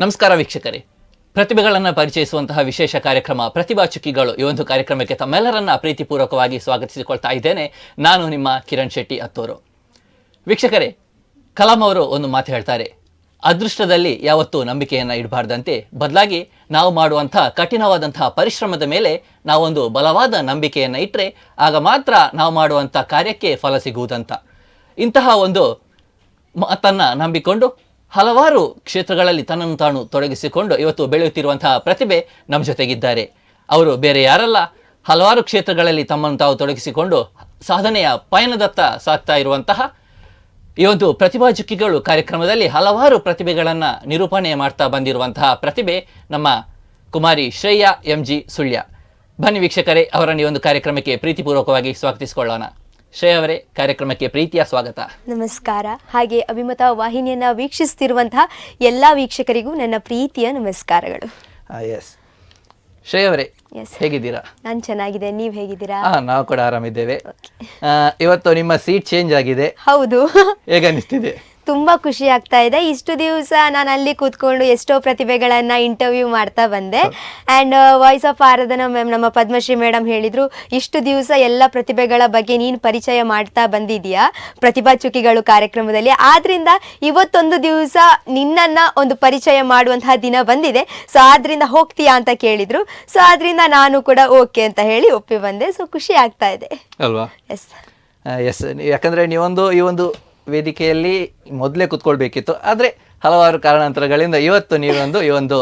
ನಮಸ್ಕಾರ ವೀಕ್ಷಕರೇ, ಪ್ರತಿಭೆಗಳನ್ನು ಪರಿಚಯಿಸುವಂತಹ ವಿಶೇಷ ಕಾರ್ಯಕ್ರಮ ಪ್ರತಿಭಾ ಚುಕ್ಕಿಗಳು ಈ ಒಂದು ಕಾರ್ಯಕ್ರಮಕ್ಕೆ ತಮ್ಮೆಲ್ಲರನ್ನ ಪ್ರೀತಿಪೂರ್ವಕವಾಗಿ ಸ್ವಾಗತಿಸಿಕೊಳ್ತಾ ಇದ್ದೇನೆ. ನಾನು ನಿಮ್ಮ ಕಿರಣ್ ಶೆಟ್ಟಿ ಅತ್ತೂರು. ವೀಕ್ಷಕರೇ, ಕಲಾಂ ಅವರು ಒಂದು ಮಾತು ಹೇಳ್ತಾರೆ, ಅದೃಷ್ಟದಲ್ಲಿ ಯಾವತ್ತೂ ನಂಬಿಕೆಯನ್ನು ಇಡಬಾರ್ದಂತೆ, ಬದಲಾಗಿ ನಾವು ಮಾಡುವಂಥ ಕಠಿಣವಾದಂತಹ ಪರಿಶ್ರಮದ ಮೇಲೆ ನಾವೊಂದು ಬಲವಾದ ನಂಬಿಕೆಯನ್ನು ಇಟ್ಟರೆ ಆಗ ಮಾತ್ರ ನಾವು ಮಾಡುವಂಥ ಕಾರ್ಯಕ್ಕೆ ಫಲ ಸಿಗುವುದಂತ. ಇಂತಹ ಒಂದು ಮಾತನ್ನು ನಂಬಿಕೊಂಡು ಹಲವಾರು ಕ್ಷೇತ್ರಗಳಲ್ಲಿ ತನ್ನನ್ನು ತಾನು ತೊಡಗಿಸಿಕೊಂಡು ಇವತ್ತು ಬೆಳೆಯುತ್ತಿರುವಂತಹ ಪ್ರತಿಭೆ ನಮ್ಮ ಜೊತೆಗಿದ್ದಾರೆ. ಅವರು ಬೇರೆ ಯಾರಲ್ಲ, ಹಲವಾರು ಕ್ಷೇತ್ರಗಳಲ್ಲಿ ತಮ್ಮನ್ನು ತಾವು ತೊಡಗಿಸಿಕೊಂಡು ಸಾಧನೆಯ ಪಯಣದತ್ತ ಸಾಗ್ತಾ ಇರುವಂತಹ ಈ ಒಂದು ಪ್ರತಿಭಾ ಚುಕ್ಕಿಗಳು ಕಾರ್ಯಕ್ರಮದಲ್ಲಿ ಹಲವಾರು ಪ್ರತಿಭೆಗಳನ್ನು ನಿರೂಪಣೆ ಮಾಡ್ತಾ ಬಂದಿರುವಂತಹ ಪ್ರತಿಭೆ ನಮ್ಮ ಕುಮಾರಿ ಶ್ರೇಯಾ MG ಸುಳ್ಯ. ಬನ್ನಿ ವೀಕ್ಷಕರೇ, ಅವರನ್ನು ಈ ಒಂದು ಕಾರ್ಯಕ್ರಮಕ್ಕೆ ಪ್ರೀತಿಪೂರ್ವಕವಾಗಿ ಸ್ವಾಗತಿಸಿಕೊಳ್ಳೋಣ. ಶ್ರೇಯಾ ಅವರೇ, ಕಾರ್ಯಕ್ರಮಕ್ಕೆ ಪ್ರೀತಿಯ ಸ್ವಾಗತ. ನಮಸ್ಕಾರ. ಹಾಗೆ ಅಭಿಮತ ವಾಹಿನಿಯನ್ನ ವೀಕ್ಷಿಸ್ತಿರುವಂತಹ ಎಲ್ಲ ವೀಕ್ಷಕರಿಗೂ ನನ್ನ ಪ್ರೀತಿಯ ನಮಸ್ಕಾರಗಳು. ಎಸ್ ಶ್ರೇಯಾ ಅವರೇ, ಹೇಗಿದ್ದೀರಾ? ನಾನು ಚೆನ್ನಾಗಿದೆ, ನೀವು ಹೇಗಿದ್ದೀರಾ? ನಾವು ಕೂಡ ಆರಾಮಿದ್ದೇವೆ. ಇವತ್ತು ನಿಮ್ಮ ಸೀಟ್ ಚೇಂಜ್ ಆಗಿದೆ, ಹೌದು. ಹೇಗನ್ನಿಸ್ತಿದೆ? ತುಂಬಾ ಖುಷಿ ಆಗ್ತಾ ಇದೆ. ಇಷ್ಟು ದಿವಸ ನಾನು ಅಲ್ಲಿ ಕೂತ್ಕೊಂಡು ಎಷ್ಟೋ ಪ್ರತಿಭೆಗಳನ್ನ ಇಂಟರ್ವ್ಯೂ ಮಾಡ್ತಾ ಬಂದೆ. And voice of Aradhana ma'am, ನಮ್ಮ ಪದ್ಮಶ್ರೀ ಮೇಡಮ್ ಹೇಳಿದ್ರು, ಇಷ್ಟು ದಿವಸ ಎಲ್ಲ ಪ್ರತಿಭೆಗಳ ಬಗ್ಗೆ ನೀನು ಪರಿಚಯ ಮಾಡ್ತಾ ಬಂದಿದೀಯಾ ಪ್ರತಿಭಾ ಚುಕ್ಕಿಗಳು ಕಾರ್ಯಕ್ರಮದಲ್ಲಿ. ಆದ್ರಿಂದ ಇವತ್ತೊಂದು ದಿವಸ ನಿನ್ನನ್ನ ಒಂದು ಪರಿಚಯ ಮಾಡುವಂತಹ ದಿನ ಬಂದಿದೆ, ಸೊ ಆದ್ರಿಂದ ಹೋಗ್ತೀಯಾ ಅಂತ ಕೇಳಿದ್ರು. ಸೊ ಆದ್ರಿಂದ ನಾನು ಕೂಡ ಓಕೆ ಅಂತ ಹೇಳಿ ಒಪ್ಪಿ ಬಂದೆ. ಸೊ ಖುಷಿ ಆಗ್ತಾ ಇದೆ ಅಲ್ವಾ? ಎಸ್ ಎಸ್, ಯಾಕಂದ್ರೆ ನೀವೊಂದು ಈ ಒಂದು ವೇದಿಕೆಯಲ್ಲಿ ಮೊದಲೇ ಕುತ್ಕೊಳ್ಬೇಕಿತ್ತು, ಆದರೆ ಹಲವಾರು ಕಾರಣಾಂತರಗಳಿಂದ ಇವತ್ತು ನೀವೊಂದು ಈ ಒಂದು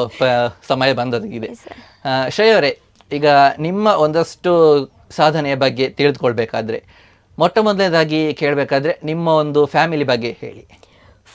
ಸಮಯ ಬಂದದಾಗಿದೆ. ಶ್ರೇಯಾ ಅವರೇ, ಈಗ ನಿಮ್ಮ ಒಂದಷ್ಟು ಸಾಧನೆಯ ಬಗ್ಗೆ ತಿಳಿದುಕೊಳ್ಬೇಕಾದ್ರೆ ಮೊಟ್ಟ ಮೊದಲನೇದಾಗಿ ಕೇಳಬೇಕಾದ್ರೆ ನಿಮ್ಮ ಒಂದು ಫ್ಯಾಮಿಲಿ ಬಗ್ಗೆ ಹೇಳಿ.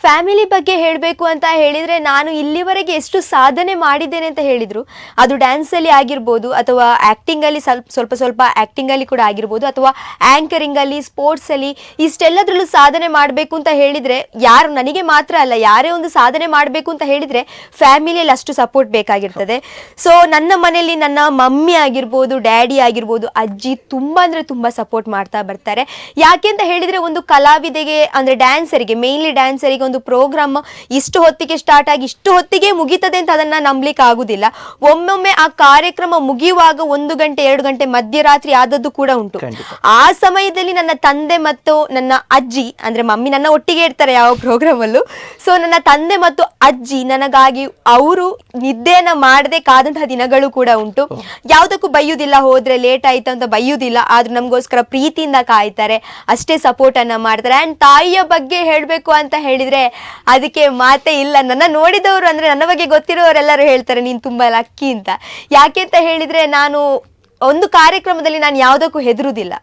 ಫ್ಯಾಮಿಲಿ ಬಗ್ಗೆ ಹೇಳಬೇಕು ಅಂತ ಹೇಳಿದರೆ, ನಾನು ಇಲ್ಲಿವರೆಗೆ ಎಷ್ಟು ಸಾಧನೆ ಮಾಡಿದ್ದೇನೆ ಅಂತ ಹೇಳಿದರು, ಅದು ಡ್ಯಾನ್ಸಲ್ಲಿ ಆಗಿರ್ಬೋದು, ಅಥವಾ ಆ್ಯಕ್ಟಿಂಗಲ್ಲಿ ಸ್ವಲ್ಪ ಆ್ಯಕ್ಟಿಂಗಲ್ಲಿ ಕೂಡ ಆಗಿರ್ಬೋದು, ಅಥವಾ ಆ್ಯಂಕರಿಂಗಲ್ಲಿ, ಸ್ಪೋರ್ಟ್ಸಲ್ಲಿ, ಇಷ್ಟೆಲ್ಲದರಲ್ಲೂ ಸಾಧನೆ ಮಾಡಬೇಕು ಅಂತ ಹೇಳಿದರೆ, ಯಾರು ನನಗೆ ಮಾತ್ರ ಅಲ್ಲ, ಯಾರೇ ಒಂದು ಸಾಧನೆ ಮಾಡಬೇಕು ಅಂತ ಹೇಳಿದರೆ ಫ್ಯಾಮಿಲಿಯಲ್ಲಿ ಅಷ್ಟು ಸಪೋರ್ಟ್ ಬೇಕಾಗಿರ್ತದೆ. ಸೊ ನನ್ನ ಮನೆಯಲ್ಲಿ ನನ್ನ ಮಮ್ಮಿ ಆಗಿರ್ಬೋದು, ಡ್ಯಾಡಿ ಆಗಿರ್ಬೋದು, ಅಜ್ಜಿ ತುಂಬ ಅಂದರೆ ತುಂಬ ಸಪೋರ್ಟ್ ಮಾಡ್ತಾ ಬರ್ತಾರೆ. ಯಾಕೆ ಅಂತ ಹೇಳಿದರೆ, ಒಂದು ಕಲಾವಿದೆಗೆ ಅಂದರೆ ಡ್ಯಾನ್ಸರಿಗೆ, ಮೇಯ್ನ್ಲಿ ಡ್ಯಾನ್ಸರಿಗೆ ಒಂದು ಪ್ರೋಗ್ರಾಮ್ ಇಷ್ಟು ಹೊತ್ತಿಗೆ ಸ್ಟಾರ್ಟ್ ಆಗಿ ಇಷ್ಟು ಹೊತ್ತಿಗೆ ಮುಗೀತದೆ ಅಂತ ಅದನ್ನ ನಂಬಲಿಕ್ಕೆ ಆಗುದಿಲ್ಲ. ಒಮ್ಮೊಮ್ಮೆ ಆ ಕಾರ್ಯಕ್ರಮ ಮುಗಿಯುವಾಗ 1 ಗಂಟೆ 2 ಗಂಟೆ ಮಧ್ಯರಾತ್ರಿ ಆದದ್ದು ಕೂಡ ಉಂಟು. ಆ ಸಮಯದಲ್ಲಿ ನನ್ನ ತಂದೆ ಮತ್ತು ನನ್ನ ಅಜ್ಜಿ, ಅಂದ್ರೆ ಮಮ್ಮಿ ನನ್ನ ಒಟ್ಟಿಗೆ ಇರ್ತಾರೆ ಯಾವ ಪ್ರೋಗ್ರಾಮ್ ಅಲ್ಲೂ, ಸೊ ನನ್ನ ತಂದೆ ಮತ್ತು ಅಜ್ಜಿ ನನಗಾಗಿ ಅವರು ನಿದ್ದೆಯನ್ನ ಮಾಡದೆ ಕಾದಂತಹ ದಿನಗಳು ಕೂಡ ಉಂಟು. ಯಾವುದಕ್ಕೂ ಬೈಯುವುದಿಲ್ಲ, ಹೋದ್ರೆ ಲೇಟ್ ಆಯ್ತು ಅಂತ ಬೈಯುವುದಿಲ್ಲ, ಆದ್ರೂ ನಮಗೋಸ್ಕರ ಪ್ರೀತಿಯಿಂದ ಕಾಯ್ತಾರೆ, ಅಷ್ಟೇ ಸಪೋರ್ಟ್ ಅನ್ನ ಮಾಡ್ತಾರೆ. ಅಂಡ್ ತಾಯಿಯ ಬಗ್ಗೆ ಹೇಳಬೇಕು ಅಂತ ಹೇಳಿದ್ರೆ ಅದಕ್ಕೆ ಮಾತೇ ಇಲ್ಲ. ನನ್ನ ನೋಡಿದವರು, ಅಂದ್ರೆ ನನ್ನ ಬಗ್ಗೆ ಗೊತ್ತಿರೋರೆಲ್ಲರೂ ಹೇಳ್ತಾರೆ ನೀನು ತುಂಬಾ ಲಕ್ಕಿ ಅಂತ. ಯಾಕೆ ಅಂತ ಹೇಳಿದ್ರೆ, ನಾನು ಒಂದು ಕಾರ್ಯಕ್ರಮದಲ್ಲಿ ನಾನು ಯಾವುದಕ್ಕೂ ಹೆದರುದಿಲ್ಲ,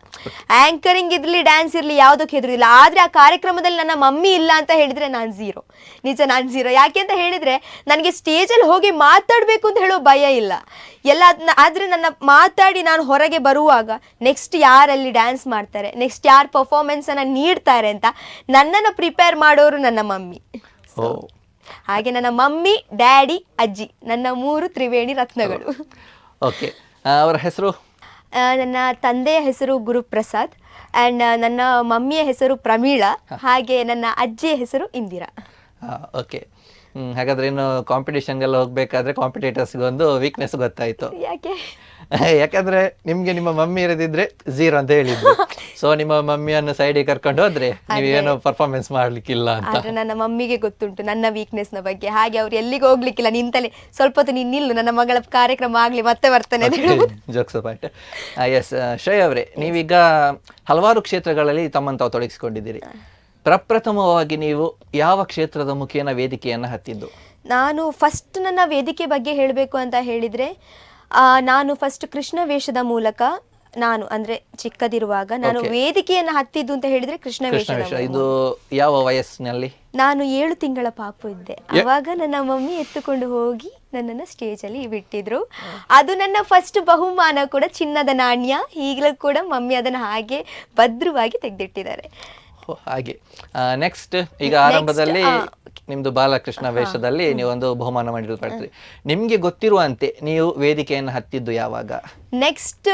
ಆಂಕರಿಂಗ್ ಇರ್ಲಿ ಡ್ಯಾನ್ಸ್ ಇರ್ಲಿ ಯಾವುದಕ್ಕೂ ಹೆದರುದಿಲ್ಲ. ಆದ್ರೆ ಆ ಕಾರ್ಯಕ್ರಮದಲ್ಲಿ ನನ್ನ ಮಮ್ಮಿ ಇಲ್ಲ ಅಂತ ಹೇಳಿದ್ರೆ ನಾನು ಝೀರೋ, ನಿಜ ನಾನು ಝೀರೋ. ಯಾಕೆ ಅಂತ ಹೇಳಿದ್ರೆ, ನನಗೆ ಸ್ಟೇಜಲ್ಲಿ ಹೋಗಿ ಮಾತಾಡಬೇಕು ಅಂತ ಹೇಳೋ ಭಯ ಇಲ್ಲ ಎಲ್ಲ. ಆದ್ರೆ ನನ್ನ ಮಾತಾಡಿ ನಾನು ಹೊರಗೆ ಬರುವಾಗ ನೆಕ್ಸ್ಟ್ ಯಾರಲ್ಲಿ ಡ್ಯಾನ್ಸ್ ಮಾಡ್ತಾರೆ, ನೆಕ್ಸ್ಟ್ ಯಾರು ಪರ್ಫಾರ್ಮೆನ್ಸ್ ಅನ್ನ ನೀಡ್ತಾರೆ ಅಂತ ನನ್ನನ್ನು ಪ್ರಿಪೇರ್ ಮಾಡೋರು ನನ್ನ ಮಮ್ಮಿ. ಹಾಗೆ ನನ್ನ ಮಮ್ಮಿ, ಡ್ಯಾಡಿ, ಅಜ್ಜಿ, ನನ್ನ 3 ತ್ರಿವೇಣಿ ರತ್ನಗಳು. ಓಕೆ, ಅವರ ಹೆಸರು? ನನ್ನ ತಂದೆಯ ಹೆಸರು ಗುರುಪ್ರಸಾದ್, ಆ್ಯಂಡ್ ನನ್ನ ಮಮ್ಮಿಯ ಹೆಸರು ಪ್ರಮೀಳಾ, ಹಾಗೆ ನನ್ನ ಅಜ್ಜಿಯ ಹೆಸರು ಇಂದಿರಾ. ಓಕೆ, ಹಾಗಾದ್ರೆ ಇನ್ನು ಕಾಂಪಿಟೇಷನ್ಗೆಲ್ಲ ಹೋಗ್ಬೇಕಾದ್ರೆ ಕಾಂಪಿಟೇಟರ್ಸ್ಗೆ ಒಂದು ವೀಕ್ನೆಸ್ ಗೊತ್ತಾಯ್ತು. ಯಾಕಂದ್ರೆ ನಿಮ್ಗೆ ನಿಮ್ಮ ಮಮ್ಮಿ ಇರದಿದ್ರೆ ಝೀರೋ ಅಂತ ಹೇಳಿದ್ರು. ಸೊ ನಿಮ್ಮ ಮಮ್ಮಿಯನ್ನು ಸೈಡಿಗೆ ಕರ್ಕೊಂಡು ಹೋದ್ರೆ ನೀವೇನೋ ಪರ್ಫಾರ್ಮೆನ್ಸ್ ಮಾಡ್ಲಿಕ್ಕಿಲ್ಲ ಅಂತ. ಆದ್ರೆ ನನ್ನ ಮಮ್ಮಿಗೆ ಗೊತ್ತುಂಟು ನನ್ನ ವೀಕ್ನೆಸ್ ನ ಬಗ್ಗೆ, ಹಾಗೆ ಅವ್ರು ಎಲ್ಲಿಗೆ ಹೋಗ್ಲಿಕ್ಕಿಲ್ಲ, ನಿಂತಲೇ ಸ್ವಲ್ಪ ಹೊತ್ತು ನೀನ್ ನಿಲ್ಲು, ನನ್ನ ಮಗಳ ಕಾರ್ಯಕ್ರಮ ಆಗ್ಲಿ ಮತ್ತೆ ಬರ್ತೇನೆ. Jokes point. ಎಸ್ ಶ್ರೇಯಾ ಅವರೇ, ನೀವೀಗ ಹಲವಾರು ಕ್ಷೇತ್ರಗಳಲ್ಲಿ ತಮ್ಮನ್ನು ತಾವು ತೊಡಗಿಸಿಕೊಂಡಿದ್ದೀರಿ. ಪ್ರಪ್ರಥಮವಾಗಿ ನೀವು ಯಾವ ಕ್ಷೇತ್ರದ ಮುಖೇನ ವೇದಿಕೆಯನ್ನು ಹತ್ತಿದ್ದು? ನಾನು ಫಸ್ಟ್ ನನ್ನ ವೇದಿಕೆ ಬಗ್ಗೆ ಹೇಳಬೇಕು ಅಂತ ಹೇಳಿದ್ರೆ, ನಾನು ಫಸ್ಟ್ ಕೃಷ್ಣ ವೇಷದ ಮೂಲಕ, ನಾನು ಅಂದ್ರೆ ಚಿಕ್ಕದಿರುವಾಗ ನಾನು ವೇದಿಕೆಯನ್ನು ಹತ್ತಿದ್ದು ಅಂತ ಹೇಳಿದ್ರೆ ಕೃಷ್ಣ ವೇಷ. ಇದು ಯಾವ ವಯಸ್ಸಿನಲ್ಲಿ? ನಾನು 7 ತಿಂಗಳ ಪಾಪು ಇದ್ದೆ. ಅವಾಗ ನನ್ನ ಮಮ್ಮಿ ಎತ್ತುಕೊಂಡು ಹೋಗಿ ನನ್ನನ್ನು ಸ್ಟೇಜ್ ಅಲ್ಲಿ ಬಿಟ್ಟಿದ್ರು. ಅದು ನನ್ನ ಫಸ್ಟ್ ಬಹುಮಾನ ಕೂಡ, ಚಿನ್ನದ ನಾಣ್ಯ. ಈಗಲೂ ಕೂಡ ಮಮ್ಮಿ ಅದನ್ನ ಹಾಗೆ ಭದ್ರವಾಗಿ ತೆಗೆದಿಟ್ಟಿದ್ದಾರೆ. ಹಾಗೆ ನೆಕ್ಸ್ಟ್, ಈಗ ಆರಂಭದಲ್ಲಿ ನಿಮ್ದು ಬಾಲಕೃಷ್ಣ ವೇಷದಲ್ಲಿ ನೀವೊಂದು ಬಹುಮಾನ ಮಾಡಿರ್ತೀರಿ. ನಿಮ್ಗೆ ಗೊತ್ತಿರುವಂತೆ ನೀವು ವೇದಿಕೆಯನ್ನು ಹತ್ತಿದ್ದು ಯಾವಾಗ? ನೆಕ್ಸ್ಟ್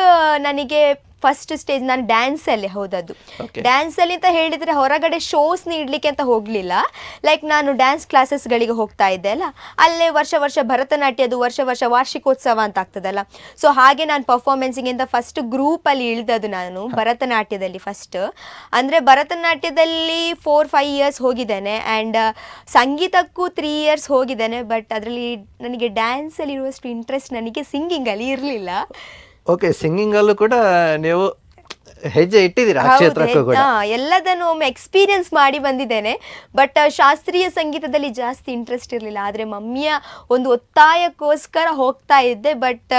ನನಗೆ ಫಸ್ಟ್ ಸ್ಟೇಜ್ ನಾನು ಡ್ಯಾನ್ಸ್ ಅಲ್ಲಿ ಹೌದದು Okay. ಡ್ಯಾನ್ಸ್ ಅಲ್ಲಿ ಅಂತ ಹೇಳಿದ್ರೆ ಹೊರಗಡೆ ಶೋಸ್ ನೀಡ್ಲಿಕ್ಕೆ ಅಂತ ಹೋಗ್ಲಿಲ್ಲ. ಲೈಕ್ ನಾನು ಡ್ಯಾನ್ಸ್ ಕ್ಲಾಸಸ್ಗಳಿಗೆ ಹೋಗ್ತಾ ಇದ್ದೆ ಅಲ್ಲ, ಅಲ್ಲೇ ವರ್ಷ ವರ್ಷ ಭರತನಾಟ್ಯದು ವರ್ಷ ವರ್ಷ ವಾರ್ಷಿಕೋತ್ಸವ ಅಂತ ಆಗ್ತದಲ್ಲ, ಸೊ ಹಾಗೆ ನಾನು ಪರ್ಫಾರ್ಮೆನ್ಸಿಗೆ ಅಂತ ಫಸ್ಟ್ ಗ್ರೂಪ್ ಅಲ್ಲಿ ಇಳಿದದು ನಾನು ಭರತನಾಟ್ಯದಲ್ಲಿ. ಫಸ್ಟ್ ಅಂದ್ರೆ ಭರತನಾಟ್ಯದಲ್ಲಿ 4-5 ಇಯರ್ಸ್ ಹೋಗಿದ್ದೇನೆ ಆ್ಯಂಡ್ ಸಂಗೀತಕ್ಕೂ 3 ಇಯರ್ಸ್ ಹೋಗಿದ್ದೇನೆ. ಬಟ್ ಅದರಲ್ಲಿ ನನಗೆ ಡ್ಯಾನ್ಸ್ ಅಲ್ಲಿ ಇರುವಷ್ಟು ಇಂಟ್ರೆಸ್ಟ್ ನನಗೆ ಸಿಂಗಿಂಗ್ ಅಲ್ಲಿ ಇರಲಿಲ್ಲ. ಓಕೆ, ಸಿಂಗಿಂಗ್ ಅಲ್ಲೂ ಕೂಡ ನೀವು ಹೆಜ್ಜೆ ಇಟ್ಟಿದ್ದೀರಾ ಆ ಕ್ಷೇತ್ರಕ್ಕೂ ಕೂಡ. ಎಲ್ಲದನ್ನು ಒಮ್ಮೆ ಎಕ್ಸ್ಪೀರಿಯನ್ಸ್ ಮಾಡಿ ಬಂದಿದ್ದೇನೆ. ಬಟ್ ಶಾಸ್ತ್ರೀಯ ಸಂಗೀತದಲ್ಲಿ ಜಾಸ್ತಿ ಇಂಟ್ರೆಸ್ಟ್ ಇರಲಿಲ್ಲ. ಆದರೆ ಮಮ್ಮಿಯ ಒಂದು ಒತ್ತಾಯಕ್ಕೋಸ್ಕರ ಹೋಗ್ತಾ ಇದ್ದೆ. ಬಟ್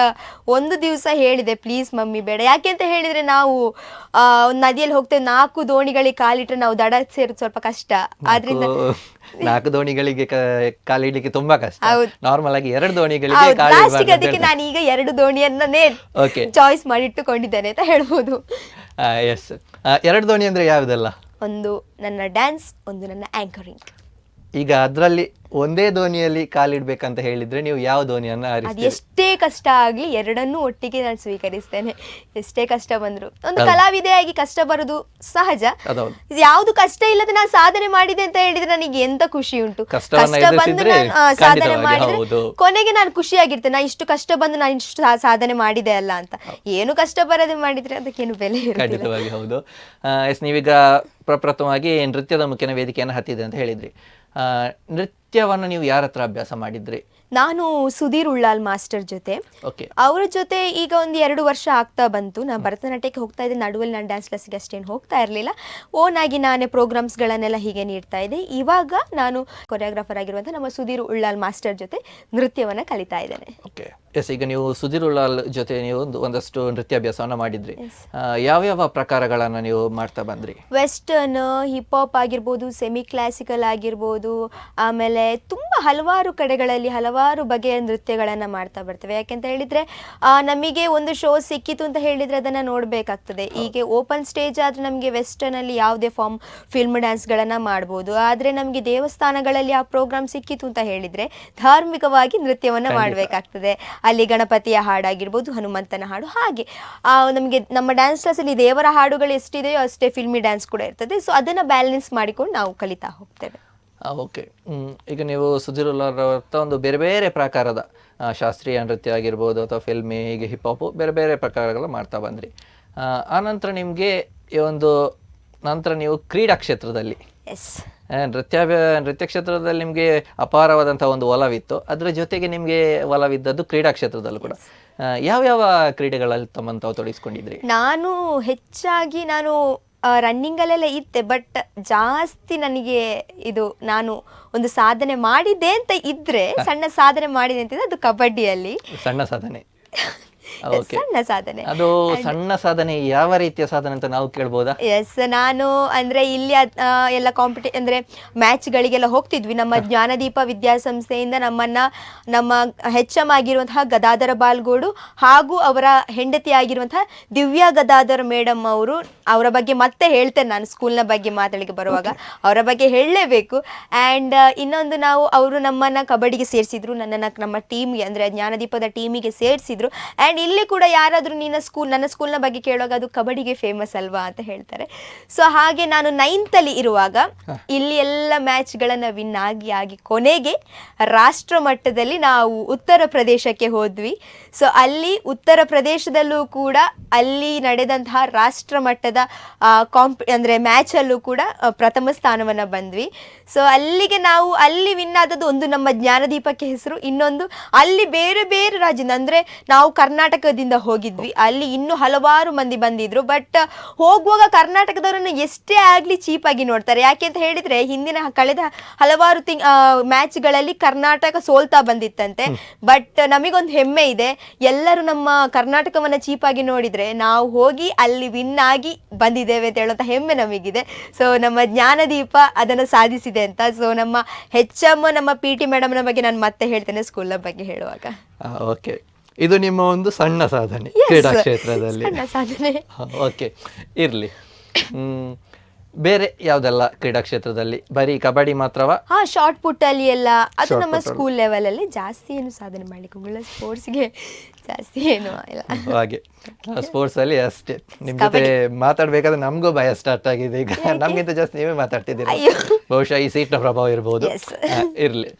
ಒಂದು ದಿವಸ ಹೇಳಿದೆ, ಪ್ಲೀಸ್ ಮಮ್ಮಿ ಬೇಡ. ಯಾಕೆ ಅಂತ ಹೇಳಿದ್ರೆ ನಾವು ಒಂದು ನದಿಯಲ್ಲಿ ಹೋಗ್ತೇವೆ, 4 ದೋಣಿಗಳಿಗೆ ಕಾಲಿಟ್ರೆ ನಾವು ದಡ ಸೇರೋದು ಸ್ವಲ್ಪ ಕಷ್ಟ. ಆದ್ರಿಂದ 4 ದೋಣಿಗಳಿಗೆ ಕಾಲಿಡ್ಲಿಕ್ಕೆ ತುಂಬಾ ಕಷ್ಟ. ಹೌದು. ನಾರ್ಮಲ್ ಆಗಿ 2 ದೋಣಿಗಳಿಗೆ ಲಾಸ್ಟಿಗೆ ಅದಕ್ಕೆ ನಾನು ಈಗ 2 ದೋಣಿಯನ್ನೇ ಓಕೆ, ಚಾಯ್ಸ್ ಮಾಡಿ ಇಟ್ಟುಕೊಂಡಿದ್ದೇನೆ ಅಂತ ಹೇಳ್ಬೋದು. ಎಸ್. 2 ದೋಣಿ ಅಂದ್ರೆ ಯಾವುದೆಲ್ಲ? ಒಂದು ನನ್ನ ಡ್ಯಾನ್ಸ್, ಒಂದು ನನ್ನ ಆಂಕರಿಂಗ್. ಈಗ ಅದರಲ್ಲಿ ಒಂದೇ ದೋಣಿಯಲ್ಲಿ ಕಾಲಿಡ್ಬೇಕಂತ ಹೇಳಿದ್ರೆ ನೀವು ಯಾವ ದೋಣಿಯನ್ನ ಅದು ಆರಿಸ್ತೀರಿ? ಎಷ್ಟೇ ಕಷ್ಟ ಆಗ್ಲಿ ಎರಡನ್ನೂ ಒಟ್ಟಿಗೆ ನಾನು ಸ್ವೀಕರಿಸ್ತೇನೆ. ಎಷ್ಟೇ ಕಷ್ಟ ಬಂದ್ರು, ಒಂದು ಕಲಾವಿದೆಯಾಗಿ ಕಷ್ಟ ಬರುದು ಸಹಜ. ಅದೌದು. ಯಾವ್ದು ಕಷ್ಟ ಇಲ್ಲದೆ ನಾನು ಸಾಧನೆ ಮಾಡಿದೆ ಅಂತ ಹೇಳಿದ್ರೆ ನನಗೆ ಎಂತ ಖುಷಿ ಉಂಟು. ಕಷ್ಟವನ್ನ ಕಷ್ಟ ಬಂದು ಎದುರಿಸಿದ್ರೆ ನಾನು ಸಾಧನೆ ಖಂಡಿತವಾಗಿ ಮಾಡಿದ್ರೆ ಹೌದು. ಕೊನೆಗೆ ನಾನು ಖುಷಿಯಾಗಿರ್ತೇನೆ. ನಾನು ಇಷ್ಟು ಕಷ್ಟ ಬಂದು ನಾನು ಇಷ್ಟು ಸಾಧನೆ ಮಾಡಿದೆ ಅಲ್ಲ ಅಂತ. ಏನು ಕಷ್ಟ ಬರದೆ ಮಾಡಿದ್ರೆ ಅದಕ್ಕೇನು ಬೆಲೆ ಇರುತ್ತಿಲ್ಲ. ಖಂಡಿತವಾಗಿ ಹೌದು. ಎಸ್, ನೀವೀಗ ಪ್ರಪ್ರಥಮವಾಗಿ ನೃತ್ಯದ ಮುಖ್ಯನ ವೇದಿಕೆಯನ್ನು ಹತ್ತಿದೆ ಅಂತ ಹೇಳಿದ್ರಿ. ನೃತ್ಯವನ್ನು ನೀವು ಯಾರ ಹತ್ರ ಅಭ್ಯಾಸ ಮಾಡಿದ್ರಿ? ನಾನು ಸುಧೀರ್ ಉಳ್ಳಾಲ್ ಮಾಸ್ಟರ್ ಜೊತೆ, ಓಕೆ, ಅವರ ಜೊತೆ ಈಗ ಒಂದು 2 ವರ್ಷ ಆಗ್ತಾ ಬಂತು. ನಾನು ಭರತನಾಟ್ಯಕ್ಕೆ ಹೋಗ್ತಾ ಇದ್ದೆ, ನಡುವಲ್ಲಿ ನಾನು ಡ್ಯಾನ್ಸ್ ಕ್ಲಾಸಿಗೆ ಅಷ್ಟೇನು ಹೋಗ್ತಾ ಇರಲಿಲ್ಲ. ಓನ್ ಆಗಿ ನಾನೇ ಪ್ರೋಗ್ರಾಮ್ಸ್ಗಳನ್ನೆಲ್ಲ ಹೀಗೆ ನೀಡ್ತಾ ಇದ್ದೆ. ಇವಾಗ ನಾನು ಕೊರಿಯೋಗ್ರಾಫರ್ ಆಗಿರುವಂಥ ನಮ್ಮ ಸುಧೀರ್ ಉಳ್ಳಾಲ್ ಮಾಸ್ಟರ್ ಜೊತೆ ನೃತ್ಯವನ್ನು ಕಲಿತಾ ಇದ್ದೇನೆ. ಓಕೆ. ಎಸ್, ಈಗ ನೀವು ಸುಧೀರ್ ಉಳ್ಳಾಲ್ ಜೊತೆ ನೀವು ಒಂದಷ್ಟು ನೃತ್ಯಾಭ್ಯಾಸವನ್ನು ಮಾಡಿದ್ರಿ. ಯಾವ್ಯಾವ ಪ್ರಕಾರಗಳನ್ನು ನೀವು ಮಾಡ್ತಾ ಬಂದ್ರಿ? ವೆಸ್ಟರ್ನ್, ಹಿಪ್ ಹಾಪ್ ಆಗಿರ್ಬೋದು, ಸೆಮಿ ಕ್ಲಾಸಿಕಲ್ ಆಗಿರ್ಬೋದು, ಆಮೇಲೆ ತುಂಬ ಹಲವಾರು ಕಡೆಗಳಲ್ಲಿ ಹಲವಾರು ಬಗೆಯ ನೃತ್ಯಗಳನ್ನು ಮಾಡ್ತಾ ಬರ್ತೇವೆ. ಯಾಕೆಂತ ಹೇಳಿದರೆ ನಮಗೆ ಒಂದು ಶೋ ಸಿಕ್ಕಿತು ಅಂತ ಹೇಳಿದರೆ ಅದನ್ನು ನೋಡಬೇಕಾಗ್ತದೆ. ಈಗ ಓಪನ್ ಸ್ಟೇಜ್ ಆದರೆ ನಮಗೆ ವೆಸ್ಟರ್ನಲ್ಲಿ ಯಾವುದೇ ಫಿಲ್ಮ್ ಡ್ಯಾನ್ಸ್ಗಳನ್ನು ಮಾಡ್ಬೋದು. ಆದರೆ ನಮಗೆ ದೇವಸ್ಥಾನಗಳಲ್ಲಿ ಆ ಪ್ರೋಗ್ರಾಮ್ ಸಿಕ್ಕಿತು ಅಂತ ಹೇಳಿದರೆ ಧಾರ್ಮಿಕವಾಗಿ ನೃತ್ಯವನ್ನು ಮಾಡಬೇಕಾಗ್ತದೆ. ಅಲ್ಲಿ ಗಣಪತಿಯ ಹಾಡಾಗಿರ್ಬೋದು, ಹನುಮಂತನ ಹಾಡು, ಹಾಗೆ ನಮಗೆ ನಮ್ಮ ಡ್ಯಾನ್ಸ್ ಕ್ಲಾಸಲ್ಲಿ ದೇವರ ಹಾಡುಗಳು ಎಷ್ಟಿದೆಯೋ ಅಷ್ಟೇ ಫಿಲ್ಮಿ ಡ್ಯಾನ್ಸ್ ಕೂಡ ಇರ್ತದೆ. ಸೊ ಅದನ್ನು ಬ್ಯಾಲೆನ್ಸ್ ಮಾಡಿಕೊಂಡು ನಾವು ಕಲಿತಾ ಹೋಗ್ತೇವೆ. ಓಕೆ. ಈಗ ನೀವು ಸುಧೀರ್ ಉಳ್ಳಾಲ್ ಅವರ ಒಂದು ಬೇರೆ ಬೇರೆ ಪ್ರಕಾರದ ಶಾಸ್ತ್ರೀಯ ನೃತ್ಯ ಆಗಿರ್ಬೋದು ಅಥವಾ ಫಿಲ್ಮಿ, ಹೀಗೆ ಹಿಪ್ ಹಾಪು ಬೇರೆ ಬೇರೆ ಪ್ರಕಾರಗಳು ಮಾಡ್ತಾ ಬಂದ್ರಿ. ಆನಂತರ ನಿಮಗೆ ಈ ಒಂದು ನಂತರ ನೀವು ಕ್ರೀಡಾ ಕ್ಷೇತ್ರದಲ್ಲಿ ಎಸ್, ನೃತ್ಯ ಕ್ಷೇತ್ರದಲ್ಲಿ ನಿಮಗೆ ಅಪಾರವಾದಂಥ ಒಂದು ಒಲವಿತ್ತು. ಅದರ ಜೊತೆಗೆ ನಿಮಗೆ ಒಲವಿದ್ದದ್ದು ಕ್ರೀಡಾ ಕ್ಷೇತ್ರದಲ್ಲೂ ಕೂಡ. ಯಾವ್ಯಾವ ಕ್ರೀಡೆಗಳಲ್ಲಿ ತಮ್ಮನ್ನು ತಾವು ತೊಡಗಿಸ್ಕೊಂಡಿದ್ರಿ? ನಾನು ಹೆಚ್ಚಾಗಿ ರನ್ನಿಂಗಲ್ಲೆಲ್ಲ ಇದ್ದೆ. ಬಟ್ ಜಾಸ್ತಿ ನನಗೆ ನಾನು ಒಂದು ಸಾಧನೆ ಮಾಡಿದೆ ಅಂತ ಇದ್ರೆ, ಸಣ್ಣ ಸಾಧನೆ ಮಾಡಿದೆ ಅಂತಿದ್ರೆ ಅದು ಕಬಡ್ಡಿಯಲ್ಲಿ. ಸಣ್ಣ ಸಾಧನೆ. ಓಕೆ. ಸಣ್ಣ ಸಾಧನೆ. ಅದು ಸಣ್ಣ ಸಾಧನೆ ಯಾವ ರೀತಿಯ ಸಾಧನೆ ಅಂತ ನಾವು ಕೇಳ್ಬೋದಾ? ಎಸ್, ನಾನು ಅಂದ್ರೆ ಇಲ್ಲಿ ಎಲ್ಲ ಅಂದ್ರೆ ಮ್ಯಾಚ್ಗಳಿಗೆಲ್ಲ ಹೋಗ್ತಿದ್ವಿ. ನಮ್ಮ ಜ್ಞಾನದೀಪ ವಿದ್ಯಾಸಂಸ್ಥೆಯಿಂದ ನಮ್ಮ HM ಆಗಿರುವಂತಹ ಗದಾಧರ ಬಾಲ್ಗೋಡು ಹಾಗೂ ಅವರ ಹೆಂಡತಿ ಆಗಿರುವಂತಹ ದಿವ್ಯಾ ಗದಾಧರ್ ಮೇಡಮ್ ಅವರ ಬಗ್ಗೆ ಮತ್ತೆ ಹೇಳ್ತೇನೆ. ನಾನು ಸ್ಕೂಲ್ನ ಬಗ್ಗೆ ಮಾತಾಡಲಿಕ್ಕೆ ಬರುವಾಗ ಅವರ ಬಗ್ಗೆ ಹೇಳಲೇಬೇಕು. ಆ್ಯಂಡ್ ಇನ್ನೊಂದು ಅವರು ನಮ್ಮನ್ನ ಕಬಡ್ಡಿಗೆ ಸೇರಿಸಿದ್ರು, ನನ್ನನ್ನು ನಮ್ಮ ಟೀಮ್ಗೆ ಅಂದರೆ ಜ್ಞಾನದೀಪದ ಟೀಮಿಗೆ ಸೇರಿಸಿದ್ರು. ಆ್ಯಂಡ್ ಇಲ್ಲಿ ಕೂಡ ಯಾರಾದರೂ ನನ್ನ ಸ್ಕೂಲ್ನ ಬಗ್ಗೆ ಕೇಳುವಾಗ ಅದು ಕಬಡ್ಡಿಗೆ ಫೇಮಸ್ ಅಲ್ವಾ ಅಂತ ಹೇಳ್ತಾರೆ. ಸೊ ಹಾಗೆ ನಾನು 9th ಅಲ್ಲಿ ಇರುವಾಗ ಇಲ್ಲಿ ಎಲ್ಲ ಮ್ಯಾಚ್ಗಳನ್ನು ವಿನ್ ಆಗಿ ಕೊನೆಗೆ ರಾಷ್ಟ್ರ ಮಟ್ಟದಲ್ಲಿ ನಾವು ಉತ್ತರ ಪ್ರದೇಶಕ್ಕೆ ಹೋದ್ವಿ. ಸೊ ಅಲ್ಲಿ ಉತ್ತರ ಪ್ರದೇಶದಲ್ಲೂ ಕೂಡ ಅಲ್ಲಿ ನಡೆದಂತಹ ರಾಷ್ಟ್ರ ಮಟ್ಟದ ಅಂದರೆ ಮ್ಯಾಚಲ್ಲೂ ಕೂಡ ಪ್ರಥಮ ಸ್ಥಾನವನ್ನು ಬಂದ್ವಿ. ಸೊ ಅಲ್ಲಿಗೆ ಅಲ್ಲಿ ವಿನ್ ಆದದ್ದು ಒಂದು ನಮ್ಮ ಜ್ಞಾನದೀಪಕ್ಕೆ ಹೆಸರು, ಇನ್ನೊಂದು ಅಲ್ಲಿ ಬೇರೆ ಬೇರೆ ರಾಜ್ಯದಿಂದ ಅಂದರೆ ನಾವು ಕರ್ನಾಟಕದಿಂದ ಹೋಗಿದ್ವಿ. ಅಲ್ಲಿ ಇನ್ನೂ ಹಲವಾರು ಮಂದಿ ಬಂದಿದ್ರು. ಬಟ್ ಹೋಗುವಾಗ ಕರ್ನಾಟಕದವರನ್ನು ಎಷ್ಟೇ ಆಗಲಿ ಚೀಪಾಗಿ ನೋಡ್ತಾರೆ. ಯಾಕೆ ಅಂತ ಹೇಳಿದರೆ ಕಳೆದ ಹಲವಾರು ಮ್ಯಾಚ್ಗಳಲ್ಲಿ ಕರ್ನಾಟಕ ಸೋಲ್ತಾ ಬಂದಿತ್ತಂತೆ. ಬಟ್ ನಮಗೊಂದು ಹೆಮ್ಮೆ ಇದೆ, ಎಲ್ಲರೂ ನಮ್ಮ ಕರ್ನಾಟಕವನ್ನು ಚೀಪಾಗಿ ನೋಡಿದರೆ ನಾವು ಹೋಗಿ ಅಲ್ಲಿ ವಿನ್ ಆಗಿ ಬಂದಿದ್ದೇವೆ ಅಂತ ಹೇಳುವಂಥ ಹೆಮ್ಮೆ ನಮಗಿದೆ. ಸೊ ನಮ್ಮ ಜ್ಞಾನದೀಪ ಅದನ್ನು ಸಾಧಿಸಿದೆ ಅಂತ. ಸೊ ನಮ್ಮ HM ನಮ್ಮ PT ಮೇಡಮ್ನ ಬಗ್ಗೆ ನಾನು ಮತ್ತೆ ಹೇಳ್ತೇನೆ ಸ್ಕೂಲ್ನ ಬಗ್ಗೆ ಹೇಳುವಾಗ. ಓಕೆ, ಇದು ನಿಮ್ಮ ಒಂದು ಸಣ್ಣ ಸಾಧನೆ ಕ್ರೀಡಾ ಕ್ಷೇತ್ರದಲ್ಲಿ. ಸಣ್ಣ ಸಾಧನೆ. ಓಕೆ, ಇರಲಿ. ಬೇರೆ ಯಾವ್ದೆಲ್ಲ ಕ್ರೀಡಾ ಕ್ಷೇತ್ರದಲ್ಲಿ ಬರೀ ಕಬಡ್ಡಿ ಮಾತ್ರವಾ? ಹಾ, ಶಾರ್ಟ್ ಪುಟ್ ಅಲ್ಲಿ ಎಲ್ಲ ಅದು ನಮ್ಮ ಸ್ಕೂಲ್ ಲೆವೆಲ್ ಅಲ್ಲಿ ಜಾಸ್ತಿ ಏನು ಸಾಧನೆ ಮಾಡ್ಲಿಕ್ಕೆ ಹೋಗಲ್ಲ. ಸ್ಪೋರ್ಟ್ಸ್ಗೆ ಜಾಸ್ತಿ ಏನು ಇಲ್ಲ. ಹಾಗೆ ಸ್ಪೋರ್ಟ್ಸ್ ಅಲ್ಲಿ ಅಷ್ಟೇ. ನಿಮ್ ಜೊತೆ ಮಾತಾಡ್ಬೇಕಾದ್ರೆ ನಮಗೂ ಭಯ ಸ್ಟಾರ್ಟ್ ಆಗಿದೆ ಈಗ. ನಮ್ಗಿಂತ ಜಾಸ್ತಿ ನೀವೇ ಮಾತಾಡ್ತಿದ್ದೀರಾ. ಬಹುಶಃ ಈ ಸೀಟ್ನ ಪ್ರಭಾವ ಇರ್ಬೋದು. ಇರ್ಲಿ.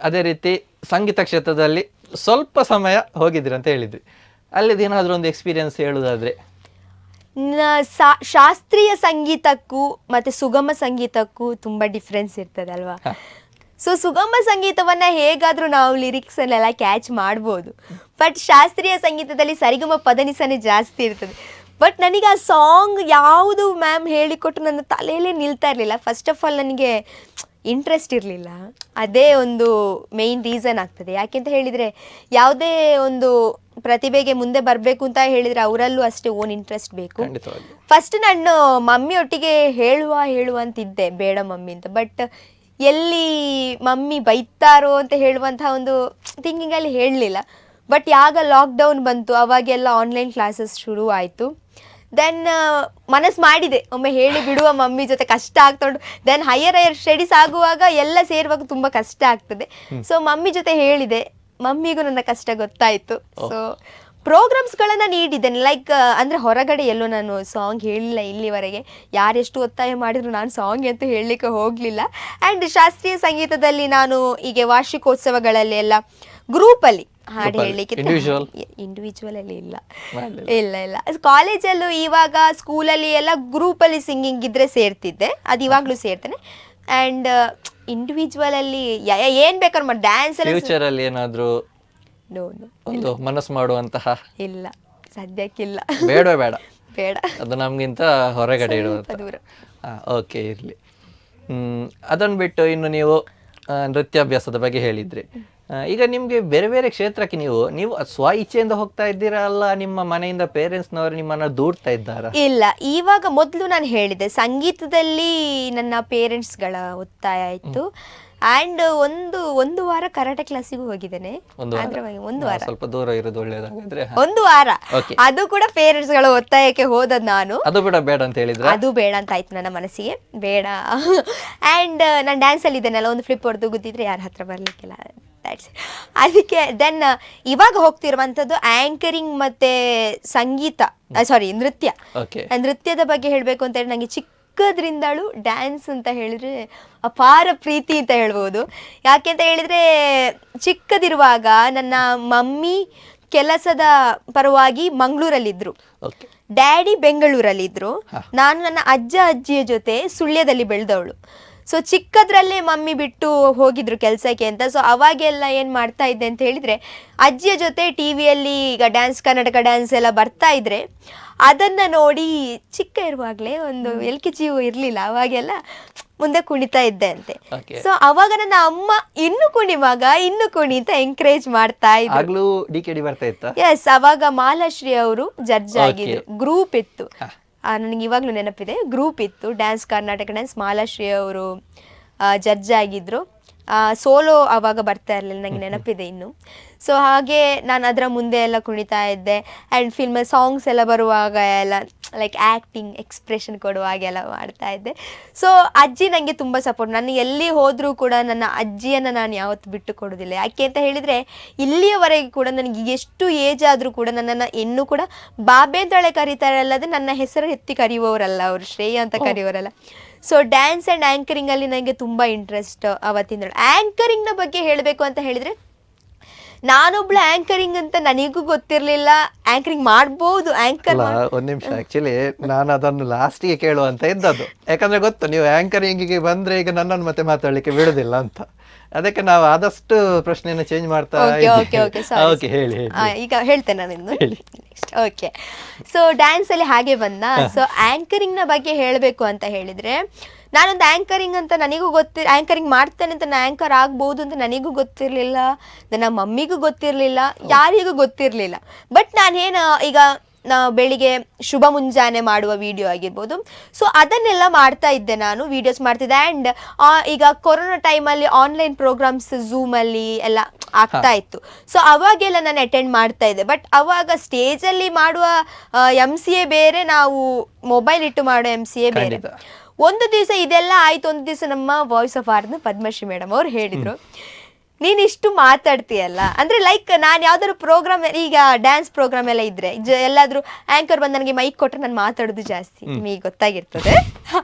ಅದೇ ರೀತಿ ಸಂಗೀತ ಕ್ಷೇತ್ರದಲ್ಲಿ ಸ್ವಲ್ಪ ಸಮಯ ಹೋಗಿದ್ರಿ ಅಂತ ಹೇಳಿದ್ರಿ. ಅಲ್ಲಿದೇನಾದ್ರೂ ಒಂದು ಎಕ್ಸ್ಪೀರಿಯನ್ಸ್ ಹೇಳುದಾದ್ರೆ? ಶಾಸ್ತ್ರೀಯ ಸಂಗೀತಕ್ಕೂ ಮತ್ತೆ ಸುಗಮ ಸಂಗೀತಕ್ಕೂ ತುಂಬಾ ಡಿಫ್ರೆನ್ಸ್ ಇರ್ತದಲ್ವಾ. ಸೊ ಸುಗಮ ಸಂಗೀತವನ್ನ ಹೇಗಾದ್ರೂ ನಾವು ಲಿರಿಕ್ಸ್ ಅಲ್ಲೆಲ್ಲ ಕ್ಯಾಚ್ ಮಾಡ್ಬೋದು, ಬಟ್ ಶಾಸ್ತ್ರೀಯ ಸಂಗೀತದಲ್ಲಿ ಸರಿಗಮ ಪದನಿಸನೆ ಜಾಸ್ತಿ ಇರ್ತದೆ. ಬಟ್ ನನಗೆ ಆ ಸಾಂಗ್ ಯಾವುದು ಮ್ಯಾಮ್ ಹೇಳಿಕೊಟ್ಟು ನನ್ನ ತಲೆಯಲ್ಲೇ ನಿಲ್ತಾ ಇರಲಿಲ್ಲ. ಫಸ್ಟ್ ಆಫ್ ಆಲ್ ನನಗೆ ಇಂಟ್ರೆಸ್ಟ್ ಇರಲಿಲ್ಲ. ಅದೇ ಒಂದು ಮೇಯ್ನ್ ರೀಸನ್ ಆಗ್ತದೆ. ಯಾಕೆಂತ ಹೇಳಿದರೆ ಯಾವುದೇ ಒಂದು ಪ್ರತಿಭೆಗೆ ಮುಂದೆ ಬರಬೇಕು ಅಂತ ಹೇಳಿದರೆ ಅವರಲ್ಲೂ ಅಷ್ಟೇ ಓನ್ ಇಂಟ್ರೆಸ್ಟ್ ಬೇಕು. ಫಸ್ಟ್ ನಾನು ಮಮ್ಮಿ ಒಟ್ಟಿಗೆ ಹೇಳುವ ಅಂತಿದ್ದೆ, ಬೇಡ ಮಮ್ಮಿ ಅಂತ. ಬಟ್ ಎಲ್ಲಿ ಮಮ್ಮಿ ಬೈತಾರೋ ಅಂತ ಹೇಳುವಂತಹ ಒಂದು ಥಿಂಕಿಂಗಲ್ಲಿ ಹೇಳಲಿಲ್ಲ. ಬಟ್ ಯಾವಾಗ ಲಾಕ್ಡೌನ್ ಬಂತು ಅವಾಗೆಲ್ಲ ಆನ್ಲೈನ್ ಕ್ಲಾಸಸ್ ಶುರು ಆಯಿತು. ದೆನ್ ಮನಸ್ಸು ಮಾಡಿದೆ ಒಮ್ಮೆ ಹೇಳಿ ಬಿಡುವ ಮಮ್ಮಿ ಜೊತೆ, ಕಷ್ಟ ಆಗ್ತೊಂಡು. ದೆನ್ ಹೈಯರ್ ಸ್ಟಡೀಸ್ ಆಗುವಾಗ ಎಲ್ಲ ಸೇರುವಾಗ ತುಂಬ ಕಷ್ಟ ಆಗ್ತದೆ. ಸೊ ಮಮ್ಮಿ ಜೊತೆ ಹೇಳಿದೆ, ಮಮ್ಮಿಗೂ ನನ್ನ ಕಷ್ಟ ಗೊತ್ತಾಯಿತು. ಸೊ ಪ್ರೋಗ್ರಾಮ್ಸ್ಗಳನ್ನು ನೀಡಿದ್ದೇನೆ. ಲೈಕ್ ಅಂದರೆ ಹೊರಗಡೆ ಎಲ್ಲೋ ನಾನು ಸಾಂಗ್ ಹೇಳಿಲ್ಲ ಇಲ್ಲಿವರೆಗೆ. ಯಾರೆಷ್ಟು ಒತ್ತಾಯ ಮಾಡಿದ್ರು ನಾನು ಸಾಂಗ್ ಅಂತೂ ಹೇಳಲಿಕ್ಕೆ ಹೋಗಲಿಲ್ಲ. ಆ್ಯಂಡ್ ಶಾಸ್ತ್ರೀಯ ಸಂಗೀತದಲ್ಲಿ ನಾನು ಈಗ ವಾರ್ಷಿಕೋತ್ಸವಗಳಲ್ಲಿ ಎಲ್ಲ ಗ್ರೂಪಲ್ಲಿ ಹಾಡು ಹೇಳಲಿಕ್ಕೆ, ಇಂಡಿವಿಜುವಲ್ ಅಲ್ಲಿ ಇಲ್ಲ. ಕಾಲೇಜಲ್ಲೂ ಇವಾಗ ಸ್ಕೂಲಲ್ಲಿ ಎಲ್ಲ ಗ್ರೂಪಲ್ಲಿ ಸಿಂಗಿಂಗ್ ಇದ್ರೆ ಸೇರ್ತಿದ್ದೆ, ಅದು ಇವಾಗಲೂ ಸೇರ್ತೇನೆ. ಆ್ಯಂಡ್ ಇಂಡಿವಿಜುವಲ್ ಅಲ್ಲಿ ಏನು ಬೇಕಾದ್ರೂ ಮಾಡಿ ಡ್ಯಾನ್ಸ್ ಎಲ್ಲ. ಫ್ಯೂಚರಲ್ಲಿ ಏನಾದರೂ ಒಂದು ಮನಸ್ಸು ಮಾಡುವಂತಹ? ಇಲ್ಲ, ಸದ್ಯಕ್ಕಿಲ್ಲ. ಬೇಡ ಬೇಡ ಬೇಡ, ಅದು ನಮ್ಗಿಂತ ಹೊರಗಡೆ ಇಡುವಂತ. ಓಕೆ, ಇರಲಿ. ಅದನ್ನು ಬಿಟ್ಟು ಇನ್ನು ನೀವು ನೃತ್ಯಾಭ್ಯಾಸದ ಬಗ್ಗೆ ಹೇಳಿದ್ರಿ. ಈಗ ನಿಮ್ಗೆ ಬೇರೆ ಬೇರೆ ಕ್ಷೇತ್ರಕ್ಕೆ ನೀವು ಸ್ವ ಇಚ್ಛೆಯಿಂದ ಹೋಗ್ತಾ ಇದ್ದೀರಾ, ಅಲ್ಲ ನಿಮ್ಮ ಮನೆಯಿಂದ ಪೇರೆಂಟ್ಸ್ನವರು ನಿಮ್ಮನ್ನ ದೂಡ್ತಾ ಇದ್ದಾರಾ? ಇಲ್ಲ, ಇವಾಗ ಮೊದಲು ನಾನು ಹೇಳಿದೆ ಸಂಗೀತದಲ್ಲಿ ನನ್ನ ಪೇರೆಂಟ್ಸ್ಗಳ ಒತ್ತಾಯ ಇತ್ತು. ಆ್ಯಂಡ್ ಒಂದು ವಾರ ಕರಾಟೆ ಕ್ಲಾಸಿಗೂ ಹೋಗಿದ್ದೇನೆ. ಒಂದು ವಾರ ಸ್ವಲ್ಪ ದೂರ ಇರೋದು ಒಳ್ಳೇದಾಗಿದ್ರೆ ಒಂದು ವಾರ, ಅದು ಕೂಡ ಪೇರೆಂಟ್ಸ್ಗಳ ಒತ್ತಾಯಕ್ಕೆ ಹೋದದ್ದು ನಾನು. ಅದು ಕೂಡ ಬೇಡ ಅಂತ ಹೇಳಿದ್ರೆ? ಅದು ಬೇಡ ಅಂತ ಆಯ್ತು ನನ್ನ ಮನಸ್ಸಿಗೆ, ಬೇಡ. ಆ್ಯಂಡ್ ನಾನು ಡ್ಯಾನ್ಸಲ್ಲಿ ಇದ್ದೇನಲ್ಲ, ಒಂದು ಫ್ಲಿಪ್ ಹೊಡೆದು ಗುದ್ದಿದ್ರೆ ಯಾರ ಹತ್ರ ಬರಲಿಕ್ಕಿಲ್ಲ. ಅದಕ್ಕೆ ದೆನ್ ಇವಾಗ ಹೋಗ್ತಿರುವಂಥದ್ದು ಆ್ಯಂಕರಿಂಗ್ ಮತ್ತೆ ಸಂಗೀತ, ನೃತ್ಯದ ಬಗ್ಗೆ ಹೇಳಬೇಕು ಅಂತ ಹೇಳಿ ನನಗೆ ಚಿಕ್ಕದ್ರಿಂದಲೂ ಡ್ಯಾನ್ಸ್ ಅಂತ ಹೇಳಿದ್ರೆ ಅಪಾರ ಪ್ರೀತಿ ಅಂತ ಹೇಳ್ಬೋದು. ಯಾಕೆ ಅಂತ ಹೇಳಿದ್ರೆ ಚಿಕ್ಕದಿರುವಾಗ ನನ್ನ ಮಮ್ಮಿ ಕೆಲಸದ ಪರವಾಗಿ ಮಂಗಳೂರಲ್ಲಿದ್ದರು, ಡ್ಯಾಡಿ ಬೆಂಗಳೂರಲ್ಲಿದ್ದರು. ನಾನು ನನ್ನ ಅಜ್ಜಿಯ ಜೊತೆ ಸುಳ್ಯದಲ್ಲಿ ಬೆಳೆದವಳು. ಸೊ ಚಿಕ್ಕದ್ರಲ್ಲೇ ಮಮ್ಮಿ ಬಿಟ್ಟು ಹೋಗಿದ್ರು ಕೆಲಸಕ್ಕೆ ಅಂತ. ಸೊ ಅವಾಗೆಲ್ಲ ಏನು ಮಾಡ್ತಾ ಇದ್ದೆ ಅಂತ ಹೇಳಿದರೆ, ಅಜ್ಜಿಯ ಜೊತೆ ಟಿ ವಿಯಲ್ಲಿ ಈಗ ಕರ್ನಾಟಕ ಡ್ಯಾನ್ಸ್ ಎಲ್ಲ ಬರ್ತಾ ಇದ್ರೆ ಅದನ್ನು ನೋಡಿ ಚಿಕ್ಕ ಇರುವಾಗಲೇ ಒಂದು LKG ಇರಲಿಲ್ಲ, ಅವಾಗೆಲ್ಲ ಮುಂದೆ ಕುಣಿತಾ ಇದ್ದೆ ಅಂತೆ. ಸೊ ಅವಾಗ ನನ್ನ ಅಮ್ಮ ಇನ್ನು ಕುಣಿ ಮಗ, ಇನ್ನು ಕುಣಿ ಅಂತ ಎಂಕರೇಜ್ ಮಾಡ್ತಾ ಇದ್ರು. ಎಸ್, ಅವಾಗ ಮಾಲಾಶ್ರೀ ಅವರು ಜಡ್ಜ್ ಆಗಿದ್ರು. ಗ್ರೂಪ್ ಇತ್ತು, ನನಗೆ ಇವಾಗಲೂ ನೆನಪಿದೆ, ಗ್ರೂಪ್ ಇತ್ತು ಕರ್ನಾಟಕ ಡ್ಯಾನ್ಸ್. ಮಾಲಾಶ್ರೀ ಅವರು ಜಡ್ಜ್ ಆಗಿದ್ರು. ಸೋಲೋ ಆವಾಗ ಬರ್ತಾ ಇರಲಿಲ್ಲ, ನನಗೆ ನೆನಪಿದೆ ಇನ್ನು. ಸೊ ಹಾಗೆ ನಾನು ಅದರ ಮುಂದೆ ಎಲ್ಲ ಕುಣಿತಾ ಇದ್ದೆ. ಆ್ಯಂಡ್ ಫಿಲ್ಮ್ ಸಾಂಗ್ಸ್ ಎಲ್ಲ ಬರುವಾಗ ಎಲ್ಲ ಲೈಕ್ ಆ್ಯಕ್ಟಿಂಗ್ ಎಕ್ಸ್ಪ್ರೆಷನ್ ಕೊಡುವಾಗೆಲ್ಲ ಮಾಡ್ತಾ ಇದ್ದೆ. ಸೊ ಅಜ್ಜಿ ನನಗೆ ತುಂಬ ಸಪೋರ್ಟ್. ನಾನು ಎಲ್ಲಿ ಹೋದರೂ ಕೂಡ ನನ್ನ ಅಜ್ಜಿಯನ್ನು ನಾನು ಯಾವತ್ತು ಬಿಟ್ಟು ಕೊಡೋದಿಲ್ಲ. ಯಾಕೆ ಅಂತ ಹೇಳಿದರೆ ಇಲ್ಲಿಯವರೆಗೆ ಕೂಡ ನನಗೆ ಎಷ್ಟು ಏಜ್ ಆದರೂ ಕೂಡ ನನ್ನನ್ನು ಇನ್ನೂ ಕೂಡ ಬಾಬೆ ಅಂತೇಳಿ ಕರೀತಾರೆ, ಅಲ್ಲದೆ ನನ್ನ ಹೆಸರು ಎತ್ತಿ ಕರೆಯುವವರಲ್ಲ, ಅವರು ಶ್ರೇಯ ಅಂತ ಕರೆಯುವವರಲ್ಲ. ಸೊ ಡ್ಯಾನ್ಸ್ ಆ್ಯಂಡ್ ಆ್ಯಂಕರಿಂಗಲ್ಲಿ ನನಗೆ ತುಂಬ ಇಂಟ್ರೆಸ್ಟ್ ಅವತ್ತಿಂದ. ಆ್ಯಂಕರಿಂಗ್ನ ಬಗ್ಗೆ ಹೇಳಬೇಕು ಅಂತ ಹೇಳಿದರೆ, ನಾನೊಬ್ಳು ಆ್ಯಂಕರಿಂಗ್ ಅಂತ ನನಗೂ ಗೊತ್ತಿರಲಿಲ್ಲ. ಆ್ಯಂಕರಿಂಗ್ ಮಾಡ್ಬೋದು, ಒಂದು ನಿಮಿಷ, ಆಕ್ಚುಲಿ ನಾನು ಅದನ್ನು ಲಾಸ್ಟಿಗೆ ಕೇಳುವಂತ ಇದ್ದದ್ದು. ಯಾಕಂದ್ರೆ ಗೊತ್ತು ನೀವು ಆ್ಯಂಕರಿಂಗಿಗೆ ಬಂದ್ರೆ ಈಗ ನನ್ನನ್ನು ಮತ್ತೆ ಮಾತಾಡ್ಲಿಕ್ಕೆ ಬಿಡುದಿಲ್ಲ ಅಂತ. ಅದಕ್ಕೆ ನಾವು ಆದಷ್ಟು ಪ್ರಶ್ನೆಯನ್ನು ಚೇಂಜ್ ಮಾಡ್ತಾ ಹೇಳಿ. ಈಗ ಹೇಳ್ತೇನೆ ನಾನು ಇನ್ನು. ಓಕೆ, ಸೊ ಡ್ಯಾನ್ಸಲ್ಲಿ ಹಾಗೆ ಬಂದ. ಸೊ ಆ್ಯಂಕರಿಂಗ್ನ ಬಗ್ಗೆ ಹೇಳಬೇಕು ಅಂತ ಹೇಳಿದರೆ, ನಾನೊಂದು ಆ್ಯಂಕರಿಂಗ್ ಅಂತ ನನಗೂ ಆ್ಯಂಕರಿಂಗ್ ಮಾಡ್ತೇನೆ ಅಂತ ನಾನು ಆ್ಯಂಕರ್ ಆಗ್ಬೋದು ಅಂತ ನನಗೂ ಗೊತ್ತಿರಲಿಲ್ಲ, ನನ್ನ ಮಮ್ಮಿಗೂ ಗೊತ್ತಿರಲಿಲ್ಲ, ಯಾರಿಗೂ ಗೊತ್ತಿರಲಿಲ್ಲ. ಬಟ್ ನಾನೇನು ಈಗ ನಾವು ಬೆಳಿಗ್ಗೆ ಶುಭ ಮುಂಜಾನೆ ಮಾಡುವ ವಿಡಿಯೋ ಆಗಿರ್ಬೋದು. ಸೊ ಅದನ್ನೆಲ್ಲ ಮಾಡ್ತಾ ಇದ್ದೆ, ನಾನು ವಿಡಿಯೋಸ್ ಮಾಡ್ತಿದ್ದೆ. ಆ್ಯಂಡ್ ಈಗ ಕೊರೋನಾ ಟೈಮಲ್ಲಿ ಆನ್ಲೈನ್ ಪ್ರೋಗ್ರಾಮ್ಸ್ ಝೂಮಲ್ಲಿ ಎಲ್ಲ ಆಗ್ತಾ ಇತ್ತು. ಸೊ ಅವಾಗೆಲ್ಲ ನಾನು ಅಟೆಂಡ್ ಮಾಡ್ತಾ ಇದ್ದೆ. ಬಟ್ ಅವಾಗ ಸ್ಟೇಜಲ್ಲಿ ಮಾಡುವ MCA ಬೇರೆ, ನಾವು ಮೊಬೈಲ್ ಇಟ್ಟು ಮಾಡೋ MCA ಬೇರೆ. ಒಂದು ದಿವಸ ಇದೆಲ್ಲ ಆಯ್ತು. ಒಂದು ದಿವಸ ನಮ್ಮ ವಾಯ್ಸ್ ಆಫ್ ಆರ್ನ ಪದ್ಮಶ್ರೀ ಮೇಡಮ್ ಅವ್ರು ಹೇಳಿದ್ರು, ನೀನ್ ಇಷ್ಟು ಮಾತಾಡ್ತೀಯಲ್ಲ, ಅಂದ್ರೆ ಲೈಕ್ ನಾನು ಯಾವ್ದಾದ್ರು ಪ್ರೋಗ್ರಾಮ್, ಈಗ ಡ್ಯಾನ್ಸ್ ಪ್ರೋಗ್ರಾಮ್ ಎಲ್ಲ ಇದ್ರೆ ಎಲ್ಲಾದ್ರೂ ಆಂಕರ್ ಬಂದು ನನಗೆ ಮೈಕ್ ಕೊಟ್ರೆ ನಾನು ಮಾತಾಡೋದು ಜಾಸ್ತಿ, ನಿಮಗೆ ಗೊತ್ತಾಗಿರ್ತದೆ,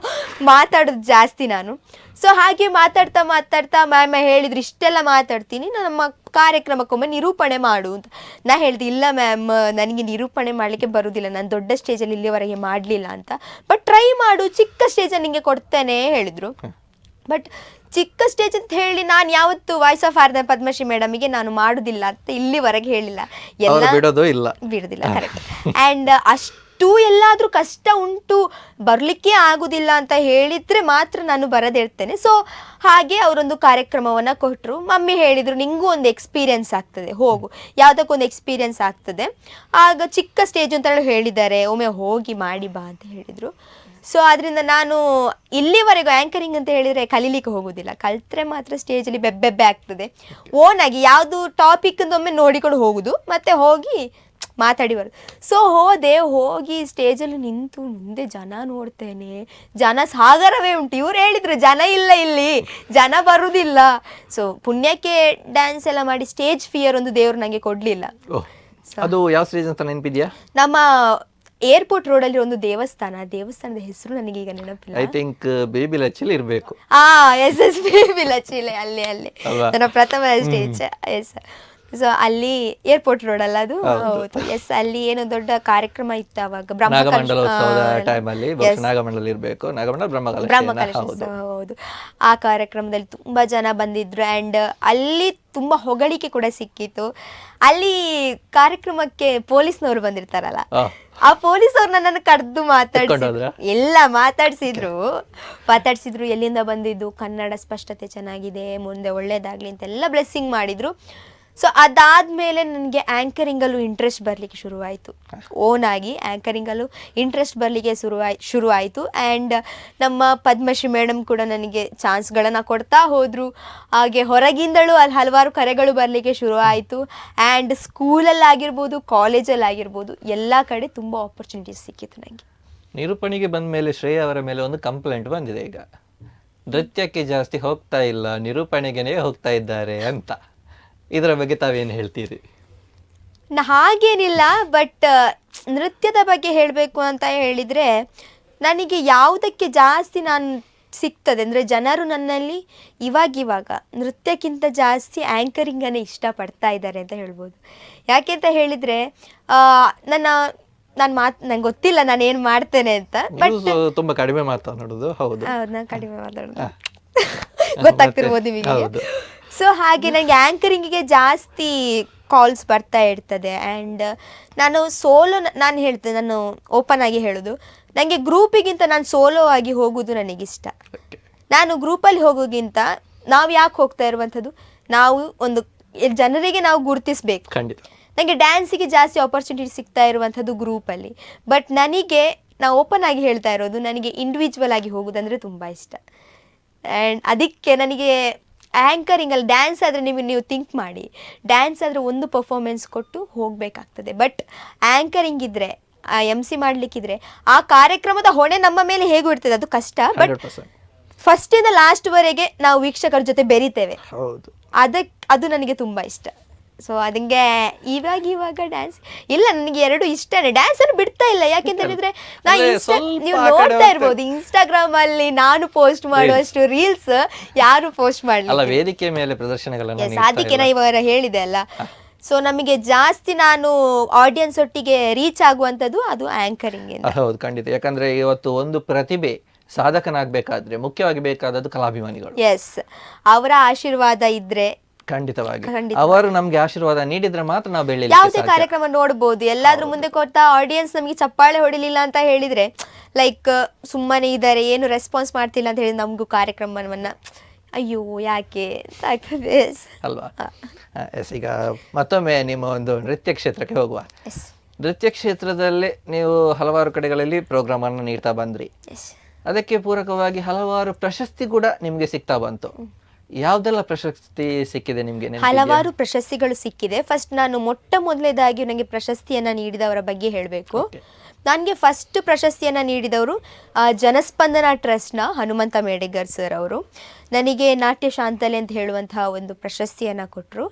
ಮಾತಾಡೋದು ಜಾಸ್ತಿ ನಾನು. ಸೊ ಹಾಗೆ ಮಾತಾಡ್ತಾ ಮಾತಾಡ್ತಾ ಮ್ಯಾಮ್ ಹೇಳಿದ್ರು, ಇಷ್ಟೆಲ್ಲ ಮಾತಾಡ್ತೀನಿ, ನಮ್ಮ ಕಾರ್ಯಕ್ರಮಕ್ಕೊಮ್ಮೆ ನಿರೂಪಣೆ ಮಾಡು ಅಂತ. ನಾ ಹೇಳ್ದೆ, ಇಲ್ಲ ಮ್ಯಾಮ್ ನನಗೆ ನಿರೂಪಣೆ ಮಾಡಲಿಕ್ಕೆ ಬರುವುದಿಲ್ಲ, ನಾನು ದೊಡ್ಡ ಸ್ಟೇಜಲ್ಲಿ ಇಲ್ಲಿವರೆಗೆ ಮಾಡಲಿಲ್ಲ ಅಂತ. ಬಟ್ ಟ್ರೈ ಮಾಡು, ಚಿಕ್ಕ ಸ್ಟೇಜಲ್ಲಿ ನಿಮಗೆ ಕೊಡ್ತೇನೆ ಹೇಳಿದ್ರು. ಬಟ್ ಚಿಕ್ಕ ಸ್ಟೇಜ್ ಅಂತ ಹೇಳಿ ನಾನು ಯಾವತ್ತು ವಾಯ್ಸ್ ಆಫ್ ಆರ್ ಪದ್ಮಶ್ರೀ ಮೇಡಮಿಗೆ ನಾನು ಮಾಡುದಿಲ್ಲ ಅಂತ ಇಲ್ಲಿವರೆಗೆ ಹೇಳಿಲ್ಲ, ಎಲ್ಲ ಬಿಡುದಿಲ್ಲ. ಕರೆಕ್ಟ್. ಆ್ಯಂಡ್ ಅಷ್ಟು ಎಲ್ಲಾದ್ರೂ ಕಷ್ಟ ಉಂಟು, ಬರ್ಲಿಕ್ಕೆ ಆಗುದಿಲ್ಲ ಅಂತ ಹೇಳಿದ್ರೆ ಮಾತ್ರ ನಾನು ಬರದಿರ್ತೇನೆ. ಸೊ ಹಾಗೆ ಅವರೊಂದು ಕಾರ್ಯಕ್ರಮವನ್ನ ಕೊಟ್ಟರು. ಮಮ್ಮಿ ಹೇಳಿದ್ರು, ನಿಂಗೂ ಒಂದು ಎಕ್ಸ್ಪೀರಿಯನ್ಸ್ ಆಗ್ತದೆ, ಹೋಗು, ಯಾವುದಕ್ಕೊಂದು ಎಕ್ಸ್ಪೀರಿಯನ್ಸ್ ಆಗ್ತದೆ. ಆಗ ಚಿಕ್ಕ ಸ್ಟೇಜ್ ಅಂತ ಹೇಳಿದ್ದಾರೆ, ಒಮ್ಮೆ ಹೋಗಿ ಮಾಡಿ ಬಾ ಅಂತ ಹೇಳಿದ್ರು. ಸೊ ಅದರಿಂದ ನಾನು ಇಲ್ಲಿವರೆಗೂ ಆ್ಯಂಕರಿಂಗ್ ಅಂತ ಹೇಳಿದರೆ ಕಲೀಲಿಕ್ಕೆ ಹೋಗೋದಿಲ್ಲ, ಕಲ್ತ್ರೆ ಮಾತ್ರ ಸ್ಟೇಜಲ್ಲಿ ಬೆಬ್ಬೆಬ್ಬೆ ಆಗ್ತದೆ. ಓನಾಗಿ ಯಾವುದು ಟಾಪಿಕ್ ಒಮ್ಮೆ ನೋಡಿಕೊಂಡು ಹೋಗುದು, ಮತ್ತೆ ಹೋಗಿ ಮಾತಾಡಿ ಬರೋದು. ಸೊ ಹೋಗಿ ಸ್ಟೇಜಲ್ಲಿ ನಿಂತು ಮುಂದೆ ಜನ ನೋಡ್ತೇನೆ, ಜನ ಸಾಗರವೇ ಉಂಟು. ಇವ್ರು ಹೇಳಿದ್ರು ಜನ ಇಲ್ಲ, ಇಲ್ಲಿ ಜನ ಬರುವುದಿಲ್ಲ. ಸೊ ಪುಣ್ಯಕ್ಕೆ ಡ್ಯಾನ್ಸ್ ಎಲ್ಲ ಮಾಡಿ ಸ್ಟೇಜ್ ಫಿಯರ್ ಒಂದು ದೇವರು ನನಗೆ ಕೊಡಲಿಲ್ಲ. ಅದು ಯಾವ ಸ್ಟೇಜ್ ಅಂತ ನೆನಪಿದ್ಯಾ? ನಮ್ಮ ಏರ್ಪೋರ್ಟ್ ರೋಡ್ ಅಲ್ಲಿ ಒಂದು ದೇವಸ್ಥಾನದ ಹೆಸರು ನನಗೆ ಈಗ ನೆನಪಿಲ್ಲ. ಐ ಥಿಂಕ್ ಬೇಬಿ ಲಚ್ಚಿಲಿ ಇರಬೇಕು. ಎಸ್ ಬೇಬಿ ಲಚ್ಚಿಲೆ, ಅಲ್ಲಿ ನನ್ನ ಪ್ರಥಮ ಸ್ಟೇಜ್. ಎಸ್. ಸೊ ಅಲ್ಲಿ ಏರ್ಪೋರ್ಟ್ ರೋಡ್ ಅಲ್ಲ ಅದು? ಹೌದು. ಎಸ್. ಅಲ್ಲಿ ಏನೋ ದೊಡ್ಡ ಕಾರ್ಯಕ್ರಮ ಇತ್ತು ಅವಾಗ, ಹೌದು. ಆ ಕಾರ್ಯಕ್ರಮದಲ್ಲಿ ತುಂಬಾ ಜನ ಬಂದಿದ್ರು. ಅಂಡ್ ಅಲ್ಲಿ ತುಂಬಾ ಹೊಗಳಿಕೆ ಕೂಡ ಸಿಕ್ಕಿತ್ತು. ಅಲ್ಲಿ ಕಾರ್ಯಕ್ರಮಕ್ಕೆ ಪೊಲೀಸ್ನವರು ಬಂದಿರ್ತಾರಲ್ಲ, ಆ ಪೊಲೀಸ್ ಅವ್ರು ನನ್ನನ್ನು ಕರೆದು ಮಾತಾಡ್ಸಿದ್ರು. ಎಲ್ಲಿಂದ ಬಂದಿದ್ದು, ಕನ್ನಡ ಸ್ಪಷ್ಟತೆ ಚೆನ್ನಾಗಿದೆ, ಮುಂದೆ ಒಳ್ಳೇದಾಗ್ಲಿ ಅಂತೆಲ್ಲ ಬ್ಲೆಸ್ಸಿಂಗ್ ಮಾಡಿದ್ರು. ಸೊ ಅದಾದ್ಮೇಲೆ ನನಗೆ ಆ್ಯಂಕರಿಂಗಲ್ಲೂ ಇಂಟ್ರೆಸ್ಟ್ ಬರಲಿಕ್ಕೆ ಶುರುವಾಯಿತು. ಓನಾಗಿ ಆ್ಯಂಕರಿಂಗಲ್ಲೂ ಇಂಟ್ರೆಸ್ಟ್ ಬರಲಿಕ್ಕೆ ಶುರುವಾಯಿತು. ಆ್ಯಂಡ್ ನಮ್ಮ ಪದ್ಮಶ್ರೀ ಮೇಡಮ್ ಕೂಡ ನನಗೆ ಚಾನ್ಸ್ಗಳನ್ನು ಕೊಡ್ತಾ ಹೋದರು. ಹಾಗೆ ಹೊರಗಿಂದಲೂ ಅಲ್ಲಿ ಹಲವಾರು ಕರೆಗಳು ಬರಲಿಕ್ಕೆ ಶುರುವಾಯಿತು. ಆ್ಯಂಡ್ ಸ್ಕೂಲಲ್ಲಾಗಿರ್ಬೋದು, ಕಾಲೇಜಲ್ಲಾಗಿರ್ಬೋದು, ಎಲ್ಲ ಕಡೆ ತುಂಬ ಆಪರ್ಚುನಿಟೀಸ್ ಸಿಕ್ಕಿತ್ತು ನನಗೆ. ನಿರೂಪಣೆಗೆ ಬಂದ ಮೇಲೆ ಶ್ರೇಯಾ ಅವರ ಮೇಲೆ ಒಂದು ಕಂಪ್ಲೇಂಟ್ ಬಂದಿದೆ, ಈಗ ನೃತ್ಯಕ್ಕೆ ಜಾಸ್ತಿ ಹೋಗ್ತಾ ಇಲ್ಲ, ನಿರೂಪಣೆಗೆ ಹೋಗ್ತಾ ಇದ್ದಾರೆ ಅಂತ. ಇದರ ಬಗ್ಗೆ ತಾವೇನು ಹೇಳ್ತೀರಿ? ಹಾಗೇನಿಲ್ಲ, ಬಟ್ ನೃತ್ಯದ ಬಗ್ಗೆ ಹೇಳಬೇಕು ಅಂತ ಹೇಳಿದರೆ ನನಗೆ ಯಾವುದಕ್ಕೆ ಜಾಸ್ತಿ ನಾನು ಸಿಗ್ತದೆ ಅಂದರೆ, ಜನರು ನನ್ನಲ್ಲಿ ಇವಾಗ ನೃತ್ಯಕ್ಕಿಂತ ಜಾಸ್ತಿ ಆ್ಯಂಕರಿಂಗನ್ನೇ ಇಷ್ಟಪಡ್ತಾ ಇದ್ದಾರೆ ಅಂತ ಹೇಳ್ಬೋದು. ಯಾಕೆ ಅಂತ ಹೇಳಿದರೆ ನಂಗೆ ಗೊತ್ತಿಲ್ಲ ನಾನು ಏನು ಮಾಡ್ತೇನೆ ಅಂತ, ಬಟ್ ತುಂಬ ಕಡಿಮೆ ಮಾತಾಡೋದು. ಹೌದು, ನಾನು ಕಡಿಮೆ ಮಾತಾಡೋದು ಗೊತ್ತಾಗ್ತಿರ್ಬೋದು ನಿಮಗೆ. ಸೊ ಹಾಗೆ ನನಗೆ ಆ್ಯಂಕರಿಂಗಿಗೆ ಜಾಸ್ತಿ ಕಾಲ್ಸ್ ಬರ್ತಾ ಇರ್ತದೆ. ಆ್ಯಂಡ್ ನಾನು ಹೇಳ್ತೇನೆ, ನಾನು ಓಪನ್ ಆಗಿ ಹೇಳೋದು, ನನಗೆ ಗ್ರೂಪಿಗಿಂತ ನಾನು ಸೋಲೋ ಆಗಿ ಹೋಗೋದು ನನಗಿಷ್ಟ. ನಾನು ಗ್ರೂಪಲ್ಲಿ ಹೋಗೋಗಿಂತ ನಾವು ಯಾಕೆ ಹೋಗ್ತಾ ಇರುವಂಥದ್ದು, ನಾವು ಒಂದು ಜನರಿಗೆ ನಾವು ಗುರುತಿಸ್ಬೇಕು. ನನಗೆ ಡ್ಯಾನ್ಸಿಗೆ ಜಾಸ್ತಿ ಆಪರ್ಚುನಿಟಿ ಸಿಗ್ತಾ ಇರುವಂಥದ್ದು ಗ್ರೂಪಲ್ಲಿ. ಬಟ್ ನಾವು ಓಪನ್ ಆಗಿ ಹೇಳ್ತಾ ಇರೋದು, ನನಗೆ ಇಂಡಿವಿಜುವಲ್ ಆಗಿ ಹೋಗೋದಂದರೆ ತುಂಬ ಇಷ್ಟ. ಆ್ಯಂಡ್ ಅದಕ್ಕೆ ನನಗೆ ಆ್ಯಂಕರಿಂಗಲ್ಲಿ ಡ್ಯಾನ್ಸ್ ಆದರೆ ನೀವು ಥಿಂಕ್ ಮಾಡಿ, ಡ್ಯಾನ್ಸ್ ಆದರೆ ಒಂದು ಪರ್ಫಾರ್ಮೆನ್ಸ್ ಕೊಟ್ಟು ಹೋಗಬೇಕಾಗ್ತದೆ. ಬಟ್ ಆ್ಯಂಕರಿಂಗ್ ಇದ್ದರೆ, MC ಮಾಡಲಿಕ್ಕಿದ್ರೆ, ಆ ಕಾರ್ಯಕ್ರಮದ ಹೊಣೆ ನಮ್ಮ ಮೇಲೆ ಹೇಗೂ ಇರ್ತದೆ, ಅದು ಕಷ್ಟ. ಬಟ್ ಫಸ್ಟಿಂದ ಲಾಸ್ಟ್ವರೆಗೆ ನಾವು ವೀಕ್ಷಕರ ಜೊತೆ ಬೆರಿತೇವೆ, ಅದು ನನಗೆ ತುಂಬ ಇಷ್ಟ. ಸೊ ಅದಂಗೆ ಇವಾಗ ಡ್ಯಾನ್ಸ್ ಇಲ್ಲ, ನನಗೆ ಎರಡು ಇಷ್ಟನೇ. ಡ್ಯಾನ್ಸ್ ಅನ್ನು ಬಿಡ್ತಾ ಇಲ್ಲ, ಯಾಕೆಂತ ಹೇಳಿದ್ರೆ ನೀವು ನೋಡ್ತಾ ಇರ್ಬೋದು ಇನ್ಸ್ಟಾಗ್ರಾಮ್ ಅಲ್ಲಿ ನಾನು ಪೋಸ್ಟ್ ಮಾಡುವಷ್ಟು ರೀಲ್ಸ್ ಯಾರು ಪೋಸ್ಟ್ ಮಾಡಲಿಲ್ಲ, ವೇದಿಕೆ ಮೇಲೆ ಪ್ರದರ್ಶನಗಳನ್ನು. ಅದಕ್ಕೆ ನಾ ಇವಾಗ ಹೇಳಿದೆ ಅಲ್ಲ. ಸೊ ನಮಗೆ ಜಾಸ್ತಿ ನಾನು ಆಡಿಯನ್ಸ್ ಒಟ್ಟಿಗೆ ರೀಚ್ ಆಗುವಂಥದ್ದು ಅದು ಆ್ಯಂಕರಿಂಗ್. ಹೌದು, ಖಂಡಿತ. ಯಾಕಂದ್ರೆ ಇವತ್ತು ಒಂದು ಪ್ರತಿಭೆ ಸಾಧಕನಾಗಬೇಕಾದ್ರೆ ಮುಖ್ಯವಾಗಿ ಬೇಕಾದದ್ದು ಕಲಾಭಿಮಾನಿಗಳು. ಎಸ್, ಅವರ ಆಶೀರ್ವಾದ ಇದ್ರೆ ಖಂಡಿತವಾಗಿ ಅವರು ನಮ್ಗೆ ಆಶೀರ್ವಾದ ನೀಡಿದ್ರೆ ಮಾತ್ರ ನಾವು ಬೆಳೆಯಲಿಕ್ಕೆ ಯಾವುದೇ ಕಾರ್ಯಕ್ರಮ ನೋಡ್ಬೋದು. ಎಲ್ಲಾದ್ರೂ ಮುಂದೆ ಕೊಡ್ತಾ ಆಡಿಯನ್ಸ್ ನಮಗೆ ಚಪ್ಪಾಳೆ ಹೊಡಿಲಿಲ್ಲ ಅಂತ ಹೇಳಿದ್ರೆ, ಲೈಕ್ ಸುಮ್ಮನೆ ಇದ್ದಾರೆ, ಏನು ರೆಸ್ಪಾನ್ಸ್ ಮಾಡ್ತಿಲ್ಲ ಅಂತ ಹೇಳಿ ನಮಗೂ ಕಾರ್ಯಕ್ರಮವನ್ನ ಅಯ್ಯೋ ಯಾಕೆ ಅಂತ ಆಗ್ತದೆ ಅಲ್ವಾ? ಈಗ ಮತ್ತೊಮ್ಮೆ ನಿಮ್ಮ ಒಂದು ನೃತ್ಯ ಕ್ಷೇತ್ರಕ್ಕೆ ಹೋಗುವ. ನೃತ್ಯ ಕ್ಷೇತ್ರದಲ್ಲೇ ನೀವು ಹಲವಾರು ಕಡೆಗಳಲ್ಲಿ ಪ್ರೋಗ್ರಾಮ್ ಅನ್ನು ನೀಡ್ತಾ ಬಂದ್ರಿ. ಅದಕ್ಕೆ ಪೂರಕವಾಗಿ ಹಲವಾರು ಪ್ರಶಸ್ತಿ ಕೂಡ ನಿಮ್ಗೆ ಸಿಗ್ತಾ ಬಂತು. ಯಾವ್ದೆಲ್ಲ ಪ್ರಶಸ್ತಿ ಸಿಕ್ಕಿದೆ ನಿಮ್ಗೆ? ಹಲವಾರು ಪ್ರಶಸ್ತಿಗಳು ಸಿಕ್ಕಿದೆ. ಫಸ್ಟ್ ನಾನು ಮೊದಲನೇದಾಗಿ ನನಗೆ ಪ್ರಶಸ್ತಿಯನ್ನ ನೀಡಿದವರ ಬಗ್ಗೆ ಹೇಳಬೇಕು. ನನಗೆ ಫಸ್ಟ್ ಪ್ರಶಸ್ತಿಯನ್ನ ನೀಡಿದವರು ಜನಸ್ಪಂದನ ಟ್ರಸ್ಟ್ನ ಹನುಮಂತ ಮೇಡೆಗರ್ ಸರ್ ಅವರು. ನನಗೆ ನಾಟ್ಯ ಶಾಂತಲೆ ಅಂತ ಹೇಳುವಂತಹ ಒಂದು ಪ್ರಶಸ್ತಿಯನ್ನ ಕೊಟ್ಟರು.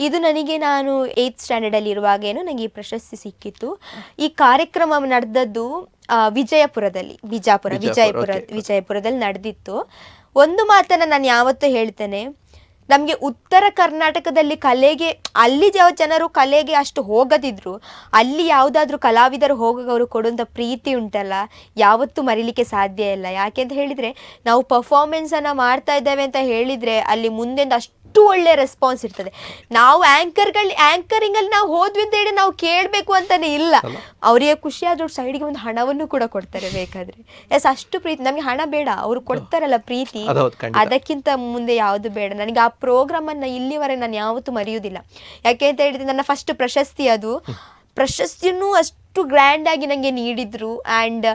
ಇದು ನನಗೆ ನಾನು 8th ಸ್ಟ್ಯಾಂಡರ್ಡಲ್ಲಿ ಇರುವಾಗೇನು ನನಗೆ ಈ ಪ್ರಶಸ್ತಿ ಸಿಕ್ಕಿತ್ತು. ಈ ಕಾರ್ಯಕ್ರಮ ನಡೆದದ್ದು ವಿಜಯಪುರದಲ್ಲಿ ನಡೆದಿತ್ತು. ಒಂದು ಮಾತನ್ನ ನಾನು ಯಾವತ್ತೂ ಹೇಳ್ತೇನೆ, ನಮಗೆ ಉತ್ತರ ಕರ್ನಾಟಕದಲ್ಲಿ ಕಲೆಗೆ, ಅಲ್ಲಿ ಯಾವ ಜನರು ಕಲೆಗೆ ಅಷ್ಟು ಹೋಗದಿದ್ರು, ಅಲ್ಲಿ ಯಾವುದಾದ್ರೂ ಕಲಾವಿದರು ಹೋಗೋರು ಕೊಡುವಂಥ ಪ್ರೀತಿ ಉಂಟಲ್ಲ, ಯಾವತ್ತೂ ಮರಿಲಿಕ್ಕೆ ಸಾಧ್ಯ ಇಲ್ಲ. ಯಾಕೆ ಅಂತ ಹೇಳಿದರೆ, ನಾವು ಪರ್ಫಾರ್ಮೆನ್ಸನ್ನು ಮಾಡ್ತಾ ಇದ್ದೇವೆ ಅಂತ ಹೇಳಿದರೆ ಅಲ್ಲಿ ಮುಂದೆಂದು ಅಷ್ಟು ಒಳ್ಳೆ ರೆಸ್ಪಾನ್ಸ್ ಇರ್ತದೆ. ನಾವು ಆ್ಯಂಕರಿಂಗಲ್ಲಿ ನಾವು ಹೋದ್ವಿ ಅಂತ ಹೇಳಿ ನಾವು ಕೇಳಬೇಕು ಅಂತಲೇ ಇಲ್ಲ, ಅವರಿಗೆ ಖುಷಿ ಆದ್ರೂ ಸೈಡಿಗೆ ಒಂದು ಹಣವನ್ನು ಕೂಡ ಕೊಡ್ತಾರೆ ಬೇಕಾದರೆ. ಅಷ್ಟು ಪ್ರೀತಿ, ನಮಗೆ ಹಣ ಬೇಡ, ಅವರು ಕೊಡ್ತಾರಲ್ಲ ಪ್ರೀತಿ, ಅದಕ್ಕಿಂತ ಮುಂದೆ ಯಾವುದು ಬೇಡ. ನನಗೆ ಆ ಪ್ರೋಗ್ರಾಮನ್ನು ಇಲ್ಲಿವರೆಗೆ ನಾನು ಯಾವತ್ತೂ ಮರೆಯುವುದಿಲ್ಲ. ಯಾಕೆ ಅಂತ ಹೇಳಿದ್ರೆ, ನನ್ನ ಫಸ್ಟ್ ಪ್ರಶಸ್ತಿ ಅದು. ಪ್ರಶಸ್ತಿಯನ್ನು ಅಷ್ಟು ಗ್ರ್ಯಾಂಡ್ ಆಗಿ ನನಗೆ ನೀಡಿದ್ರು. ಆ್ಯಂಡ್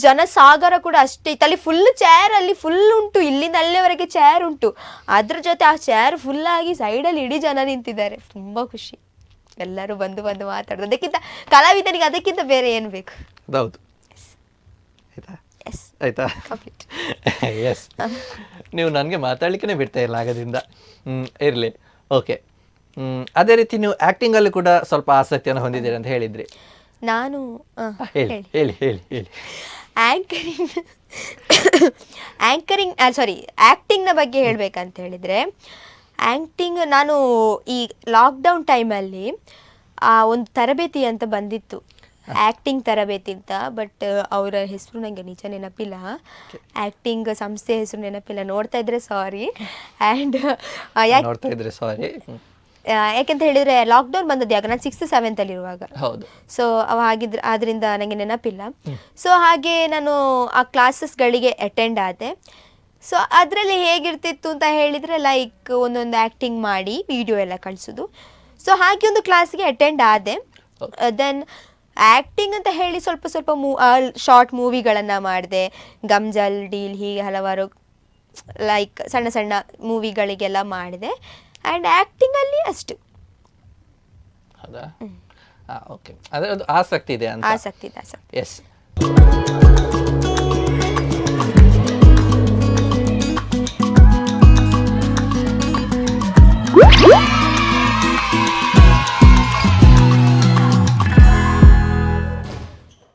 ಜನಸಾಗರ ಕೂಡ ಅಷ್ಟೇ ಇತ್ತು. ಅಲ್ಲಿ ಫುಲ್ ಚೇರ್, ಅಲ್ಲಿ ಫುಲ್ ಉಂಟು, ಇಲ್ಲಿಂದ ಅಲ್ಲಿವರೆಗೆ ಚೇರ್ ಉಂಟು. ಅದ್ರ ಜೊತೆ ಆ ಚೇರ್ ಫುಲ್ ಆಗಿ ಸೈಡಲ್ಲಿ ಇಡೀ ಜನ ನಿಂತಿದ್ದಾರೆ. ತುಂಬ ಖುಷಿ, ಎಲ್ಲರೂ ಬಂದು ಮಾತಾಡೋದು. ಅದಕ್ಕಿಂತ ಕಲಾವಿದನಿಗೆ ಅದಕ್ಕಿಂತ ಬೇರೆ ಏನು ಬೇಕು? ಹೌದು, ಆಯ್ತಾ? ಎಸ್, ನೀವು ನನಗೆ ಮಾತಾಡ್ಲಿಕ್ಕೆ ಬಿಡ್ತಾ ಇಲ್ಲ ಆಗದಿಂದ. ಇರಲಿ, ಓಕೆ. ಅದೇ ರೀತಿ ನೀವು ಆ್ಯಕ್ಟಿಂಗ್ ಅಲ್ಲಿ ಕೂಡ ಸ್ವಲ್ಪ ಆಸಕ್ತಿಯನ್ನು ಹೊಂದಿದ್ದೀರಿ ಅಂತ ಹೇಳಿದ್ರಿ. ನಾನು ಹೇಳಿ. ಆ್ಯಕ್ಟಿಂಗ್ನ ಬಗ್ಗೆ ಹೇಳಬೇಕಂತ ಹೇಳಿದರೆ, ನಾನು ಈ ಲಾಕ್ಡೌನ್ ಟೈಮಲ್ಲಿ ಒಂದು ತರಬೇತಿ ಅಂತ ಬಂದಿತ್ತು, ಆ್ಯಕ್ಟಿಂಗ್ ತರಬೇತಿ ಅಂತ. ಬಟ್ ಅವರ ಹೆಸರು ನನಗೆ ನಿಜ ನೆನಪಿಲ್ಲ, ಆ್ಯಕ್ಟಿಂಗ್ ಸಂಸ್ಥೆ ಹೆಸರು ನೆನಪಿಲ್ಲ. ನೋಡ್ತಾ ಇದ್ರೆ ಸಾರಿ. ಆ್ಯಂಡ್ ಯಾಕೆಂತ ಹೇಳಿದರೆ, ಲಾಕ್ಡೌನ್ ಬಂದದ್ದು ಯಾಕೆ, ನಾನು 6th 7th ಇರುವಾಗ. ಸೊ ಆದ್ರಿಂದ ನನಗೆ ನೆನಪಿಲ್ಲ. ಸೊ ಹಾಗೆ ನಾನು ಆ ಕ್ಲಾಸಸ್ಗಳಿಗೆ ಅಟೆಂಡ್ ಆದೆ. ಸೊ ಅದರಲ್ಲಿ ಹೇಗಿರ್ತಿತ್ತು ಅಂತ ಹೇಳಿದರೆ, ಲೈಕ್ ಒಂದೊಂದು ಆ್ಯಕ್ಟಿಂಗ್ ಮಾಡಿ ವಿಡಿಯೋ ಎಲ್ಲ ಕಳಿಸೋದು. ಸೊ ಹಾಗೆ ಒಂದು ಕ್ಲಾಸಿಗೆ ಅಟೆಂಡ್ ಆದೆ. ದೆನ್ ಆ್ಯಕ್ಟಿಂಗ್ ಅಂತ ಹೇಳಿ ಸ್ವಲ್ಪ ಶಾರ್ಟ್ ಮೂವಿಗಳನ್ನು ಮಾಡಿದೆ. ಗಮ್ಜಲ್, ಡೀಲ್, ಹೀಗೆ ಹಲವಾರು ಲೈಕ್ ಸಣ್ಣ ಮೂವಿಗಳಿಗೆಲ್ಲ ಮಾಡಿದೆ. ಆ್ಯಂಡ್ ಆ್ಯಕ್ಟಿಂಗಲ್ಲಿ ಅಷ್ಟು. ಹೌದಾ? ಓಕೆ, ಅದರ ಆಸಕ್ತಿ ಇದೆ ಅಂತ. ಆಸಕ್ತಿ. ಎಸ್.